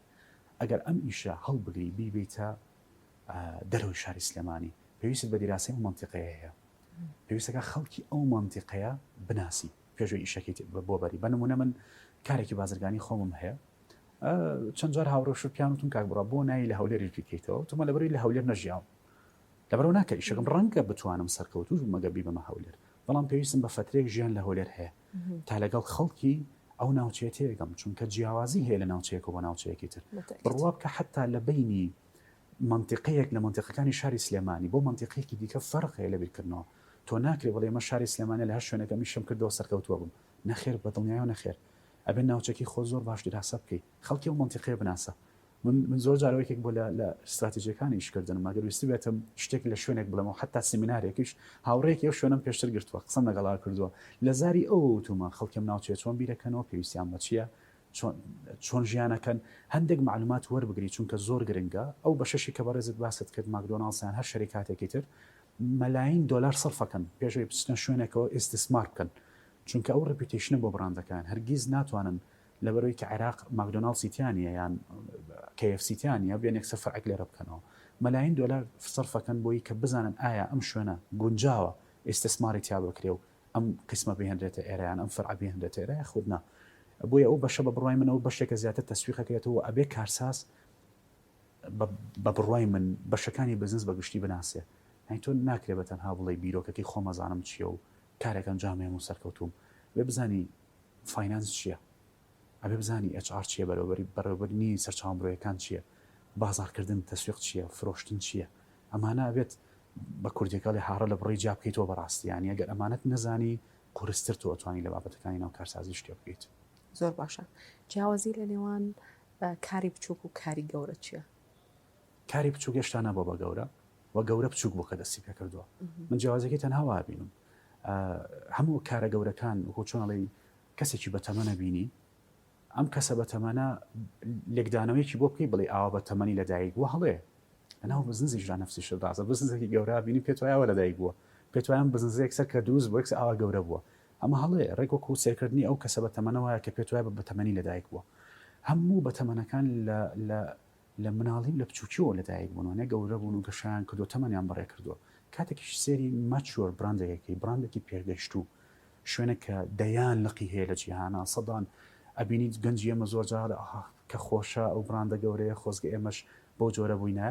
ئەگەر ئەم ئیشە هەڵبگری بیبیتە دەرەوەی شاری سلێمانی پێویست بە دیراسی ئەو مەنتیقەیە هەیە پێویستەکە خەڵکی ئەو مەنتیقەیە بناسی پێشەوەی ئیشەکەی بۆ بەری بە نمونە من کارێکی بازرگانی خۆمم هەیە چەند جار هاوڕۆشت پیانوتم کاک بڕا بۆ نایی لە هەولێری بکەیتەوە تۆمە لەبەرەوەی لە هەولێر نەژیاو لەبەرەوە ناکە ئیشەکەم ڕەنگە بتوانم سەرکەوتوش مەگەبی بەمە هەولێر بەڵام پێویستم بە فترێک ژیان لە هەولێر هەیە تا لەگەڵ خەڵکی ئەو ناوچەیە تێگەم چونکە جیاوازی هەیە لە ناوچەیەک و بە ناوچەیەکی تر بڕوا بکە حتا لە بینی منتیقەیەک لە منتیقەکانی شاری سلێمانی بۆ منتیقەیەکی دیکە فەرق هەیە لە بیرکردنەوە تۆ ناکرێ بڵێ ئێمە شاری سلێمانە لە هەر شوێنەکە میشم کردەوە سەرکەوتووە بم نەخێر بەدڵنیایە نەخێر ئەبێ ناوچەکی خۆ زۆر باش دیراسە بکەیت خەڵکی ئەو منتیقەیە بناسە من زۆر جارەوەیەک بۆ لە استراتیژیەکانی ئیشکردنم ئەگەر ویستی بێتم شتێک لە شوێنێک بڵێمەوە حتا سیمینارێکیش هاوڕێکی ئەو شوێنم پێشتر گرتووە قسەم لەگەڵا کردووە لە زاری ئەو وتومە خەڵکیم ناوچێت چۆن بیرەکەنەوە پێویستیان بە چییە چۆن ژیانەکەن هەندێک معلومات وەربگری چونکە زۆر گرنگە ئەو بە شەشی کە بەڕێزت باست کرد ماکدۆناڵسیان هەر شەریکاتێکی تر مەلاین دۆلار سەرفەکەن پێشەوەی بچنە شوێنێکەوە ئیستثمار بکەن چونکە ئەو ڕپیتیشنە بۆ بڕاندەکان هەرگیز ناتوانن لەبەرەوەی کە عێراق ماکدۆناڵسیتیانە یان KFCتیانە بێنێک سەفرعێک لێرە بکەنەوە مەلاین دۆلار سەرفەکەن بۆی کە بزانن ئایا ئەم شوێنە گونجاوە ئیستثماری تیا بکرێ و ئەم قسمە بهێنرێتە ئێرەیان ئەم فەرع بهێنرێتە ئێرە خودنا بۆیە ئەو بەشە بە بڕوای منەوە بەشێکە زیاتر تەسویقەکەێتەوە ئەبێ کارساز بە بڕوای من بەشەکانی بزنس بەگشتی بناسێ تۆ ناکرێ بە تەنها بڵێ بیرۆکەکەی خۆمەزانم چییە و کارێک ئەنجامێم و سەرکەوتوم بێ بزانی فاینانس چییە؟ ئەبێ بزانی HR چییە، بەڕێوەبەرنی سەرچاوەڕێیەکان چییە، بازارکردن تەسویق چییە، فرۆشتن چییە؟ ئەمانە ئەبێت بە کوردیەکەڵی هاڕە لە بڕی جا بکەیتەوە بەڕاستیانی ئەگەر ئەمانەت نەزانی قورستر تۆ ئەتوانی لە بابەتەکانی ناو کارسازی شتێ بکەیت. زۆر باشە. جیاوازی لە نێوان کاری بچووک و کاری گەورە چییە؟ کاری بچوو گەشتا نەبوو بە گەورە و گەورە بچووک بۆ کە دەستی پێ کردووە. من جیاوازەکەی تەنها وا بینم هەموو کارە گەورەکان وەکو چۆنەڵی کەسێکی بەتەمەنە بینی ئەم کەسە بەتەمەنە لێکدانەوەیکی بۆ بکەی بڵێ ئاوا بەتەمەنی لەدایک بووە هەڵێ لەناو بزنزی ژان نەفسی شدازە بزنزێکی گەورە بینی پێت وایە لەدایک بووە پێت وایە بزنزێک سەر کە دووز بۆ یەکس ئاوا گەورە بووە ئەمە هەڵێ ڕێک وەکو سێرکردنی ئەو کەسە بەتەمەنەوەیە کە پێت وایە بەتەمەنی لەدایک بووە. هەموو بەتەمەنەکان لە مناڵیم لە بچووکیەوە لەدایک بوونەوە گەورە بوون و گەشیان کردو تەمەنیان بەڕێ کردووە. کاتێکیش سێری مەچۆر براندێکی براندێکی پێگەشت و شوێنە کە دەیان لقی هەیە لە جیهانە سەدان ئەبینیت گەنجی ئێمە زۆر جار کە خۆشە ئەو براندە گەورەیە خۆزگە ئێمەش بۆ جۆرە بووینە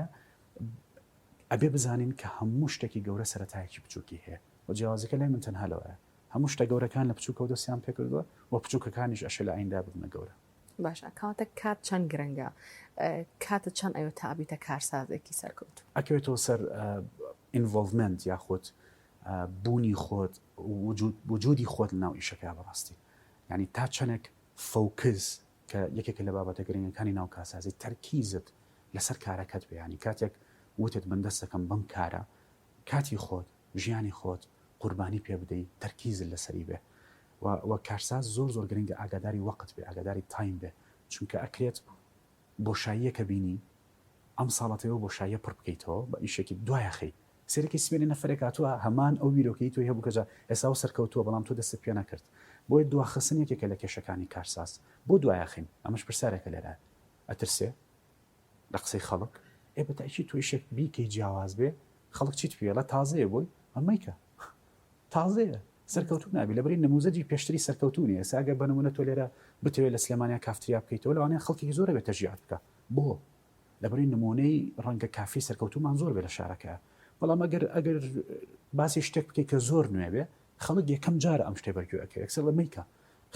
ئەبێ بزانین کە هەموو شتێکی گەورە سەرەتایەکی بچووکی هەیە و جیاوازەکە لای من تەنها لەوەیە هەموو شتە گەورەکان لە بچووکە و دەستیان پێ کردووە و بچووکەکانیش ئەشە لە ئایندا ببنە گەورە. باشە کاتە کات چەند گرنگە کاتە چەند ئەوێت تا ئەبیتە کارسازێکی سەرکەوت ئەکەوێتەوە سەر ئینڤۆڵڤمنت یاخود بوونی خۆت وجودی خۆت لەناو ئیشەکە بەڕاستی ینی تا چەندێک فۆکس کە یەکێکە لە بابەتە گرنگەکانی ناو کارسازی تەرکیزت لەسەر کارەکەت بێ ینی کاتێک وتت من دەست دەکەم بەم کارە کاتی خۆت ژیانی خۆت قوربانی پێ بدەیت تەرکیزت لەسەری بێ و کارساز زۆر زۆر گرنگە ئاگاداری وەقت بێ ئاگاداری تایم بێ چونکە ئەکرێت بۆشاییەکە بینی ئەم ساڵەتەوە بۆشاییە پڕ بکەیتەوە بە ئیشێکی دوایەخی سێرەکی سوێنی نەفرێک هاتووە هەمان ئەو بیرۆکەی تۆ هەبوو کەجا ئێستا و سەرکەوتووە بەڵام تۆ دەست پێ نەکرد بۆیە دواخستن یەکێکە لە کێشەکانی کارساز بۆ دوایەخین ئەمەش پرسیارێکە لێرە ئەترسێ لە قسەی خەڵک بەتایشی توی شێک بیکەی جیاواز بێ خەڵک چیت پێڵە تازەیە بۆی ئەمەیکە تازەیە سەرکەوتو نابی لەبەری نموزەجی پێشتری سەرکەوتونی ئێساگە بەنمونە تۆ لێرە بتوێت لە سلێمانیا کافتریا بکەیتەوە لەوانەیە خەڵکی زۆرە بێت تەژیعات بکە بۆ لەبەری نمونەی ڕەنگە کافی سەرکەوتومان زۆر بێ لە شارەکە بەڵام ئەگەر باسی شتێک بکەیت کە زۆر نوێ بێ خەڵک یەکەم جارە ئەم شتێ بەرگوێ ئەکسەر لەمەیکە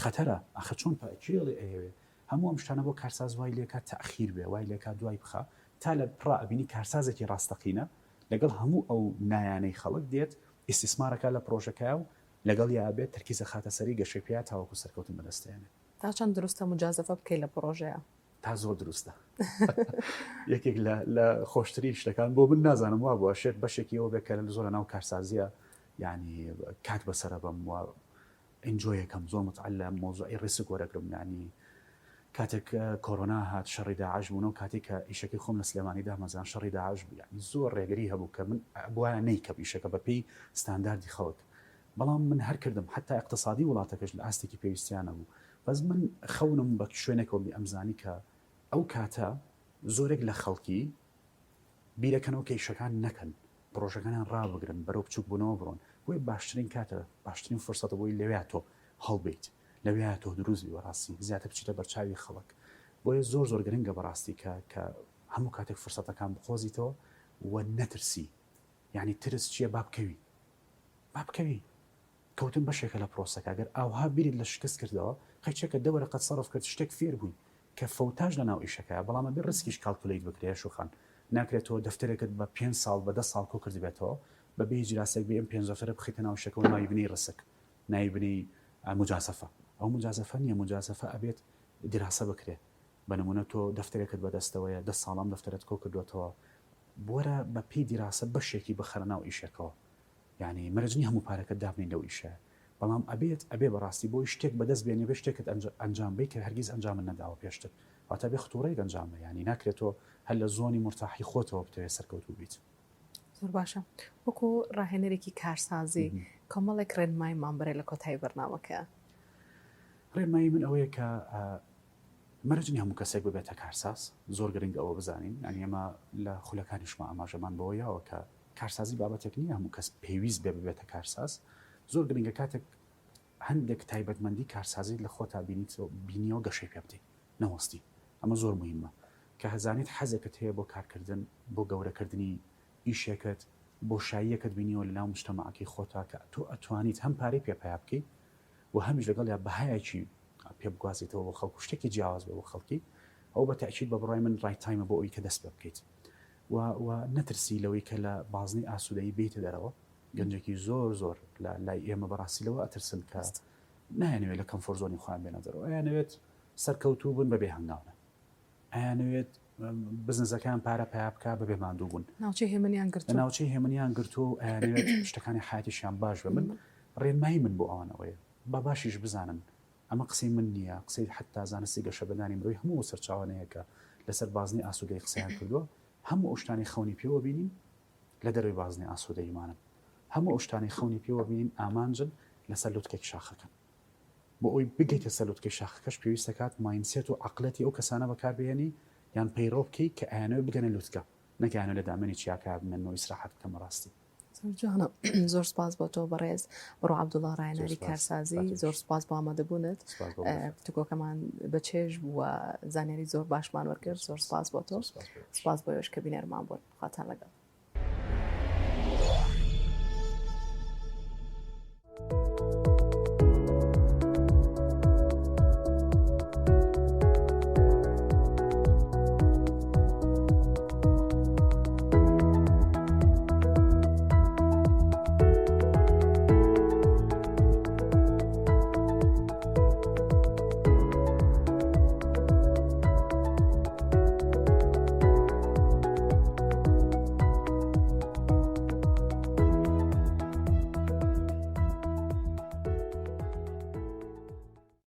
خەتەرە ئەخە چۆن پاکیێڵێ ئەوێ هەموو ئەم شتانە بۆ کارساز وای لێکات تەخیر بێ وای لێکات دوای بخە تا لە پڕا ئەبینی کارسازێکی ڕاستەقینە لەگەڵ هەموو ئەو نایانەی خەڵک دێت ئیسtisمارەکە لە پرۆژەکە و لەگەڵ یابێت تەرکیزە خاتە سەری گەشەی پێیا تاوەکو سەرکەوتن بەدەستێنێ تا چەند دروستە مجازەفە بکەیت لە پرۆژەیە تا زۆر دروستە یەکێک لە خۆشتری شتەکان بۆ من نازانم وا بووە شێت بەشێکی ئەوە بێت کە لە زۆر ناو کارسازیە ینی کات بەسەرە بم و ئینجۆیەکەم زۆر متعەل لە مۆزوعی ڕیسک وەرەگرم ینی کاتێک کۆرۆنا هات شەڕی داعش بوون و کاتێک کە ئیشەکەی خۆم لە سلێمانیدا مەزان شەڕی داعش بوو ینی زۆر ڕێگەری هەبوو کە من بوایە نەیکەم ئیشەکە بەپێی ستانداردی خەڵک بەڵام من هەر کردم حتا اقتصادی وڵاتەکەش لە ئاستێکی پێویستیانە بوو بەس من خەونم بە شوێنێکەوە ئەمزانی کە ئەو کاتە زۆرێک لە خەڵکی بیرەکەنەوە کەیشەکان نەکەن پرۆژەکانیان ڕابگرن بەرەو بچووک بوونەوە بڕۆن بۆی باشترین کاتە باشترین فرسەتە بۆی لەوێ تۆ هەڵبیت لەوێ تۆ دروست بەڕاستی زیاتر بچیتە بەرچاوی خەڵک بۆیە زۆر زۆر گرنگە بەڕاستی کە هەموو کاتێک فرسەتەکان بخۆزیتەوە و نەترسی یعنی ترس چییە بابکەوی کەوتن بەشێکە لە پرۆسەکە گەر ئاوها بیرت لە شکست کردەوە قەیچێکە دەوەرە قەت سەرف کرد شتێک فێر بووی کە فەوتاژ لە ناو ئیشەکە بەڵامە بێ ڕسکیش کالکولیت بکرێ شوخان ناکرێتەوە دەفتەرێکت بە 5 ساڵ بە 10 ساڵ کۆ کردی بێتەوە بە بێ جراسێک بێ ئەم 5 دەفتەرە بخیتە ناو شەکەەوە نایبنی ڕسک نایبنی مجازەفە ئەو مجازەفە نییە مجازەفە ئەبێت دراسە بکرێت بە نمونە تۆ دەفتەرێکت بەدەستەوەیە 10 ساڵام دەفتەرت کۆ کردوێتەوە بۆرە بە پێی دیراسە بەشێکی بخەرە ناو ئیشەکەەوە یعنی مەرجنی هەموو پارەکە دابنین لەو ئیشە بەڵام ئەبێ بەڕاستی بۆی شتێک بەدەست بێنێ بێ شتێکت ئەنجام بی کە هەرگیز ئەنجام نەداوە پێشتر واتە بێ خطوڕەی ئەنجامە ینی ناکرێتەوە هەر لە زۆنی مرتاحی خۆتەوە بتوێت سەرکەوتوو بیت زۆر باشە وەکو ڕاهێنەرێکی کارسازی کۆمەڵێک ڕێنمایمان بەرێ لە کۆتایی بەرنامەکە ڕێنمایی من ئەوەیە کە مەرجنی هەموو کەسێک ببێتە کارساز زۆر گرنگ ئەوە بزانین ئەنی ئێمە لە خولەکانیشمە ئاماژەمان بەوەیەوە کە کارسازی بابەتێک نییە هەموو کەس پێویست ببێتە کارساز زۆر گرنگە کاتێک هەندێک تایبەتمەندی کارسازی لە خۆتا بینیەوە گەشەی پێ بتەی نەوەستی ئەمە زۆر مهمە کە هەزانیت حەزێکت هەیە بۆ کارکردن بۆ گەورەکردنی ئیشێکت بۆ شاییەکەت بینیەوە لە ناو مجتەمەعەکەی خۆتا کە تۆ ئەتوانیت هەم پارەی پێپیا بکەیت و هەمیش لەگەڵ یا بەهایەکی پێ بگوازیتەوە بۆ خەڵکو شتێکی جیاواز بێ بۆ خەڵکی ئەو بە تاکید بە بڕای من ڕای تایمە بۆ ئەوی کە دەست پێ بکەیت و نەترسی لەوەی کە لە بازنی ئاسوودەیی بیتە دەرەوە گەنجێکی زۆر لە لای ئێمە بەڕاستیلەوە ئەترسن کە نایانەوێت لە کەمفۆرت زۆنی خۆیان بێنە دەرەوە ئەیانەوێت سەرکەوتوو بوون بەبێ هەنگاونە ئەیانەوێت بزنسەکان پارە پیا بکە بەبێ ماندوو بوون ناوچەی هێمنیان گرت ناوچەی هێمنیان گرتو و ئەیانەوێت شتەکانی حیاتیشیان باش بە من ڕێنمایی من بۆ ئەوانەوەیە با باشیش بزانن ئەمە قسەی من نییە قسەی حتا زانستی گەشەبەدانی مرۆی هەموو سەرچاوانەیە کە لەسەر بازنی ئاسوودەی قسەیان کردووە هەموو ئەو شتانی خەونی پێوە بینین لە دەروی بازنی ئاسوودەیمانن هەموو ئەو شتانی خەونی پێوە بینین ئامانجن لەسەر لوتکێک شاخەکەن بۆ ئەوی بگەیتە سەر لوتکەی شاخەکەش پێویستە کات ماینسێت و عەقڵەتی ئەو کەسانە بەکاربهێنی یان پەیڕۆ بکەی کە ئەیانەوێت بگەنە لوتکە نەکەیانەوە لە دامەنی چیاکە بمێنەوە ئیسراحەت بکەمە ڕاستی جوانە زۆر سپاس بۆ تۆ بەڕێز بڕوا عەبدوڵا ڕاهێنەری کارسازی زۆر سپاس بۆ ئامادەبوونت گفتوگۆکەمان بەچێژ بووە زانیاری زۆر باشمان وەرگرت زۆر سپاس بۆ تۆ سپاس بۆ ئێوەش کە بینەرمان بوون خواتان لەگەڵ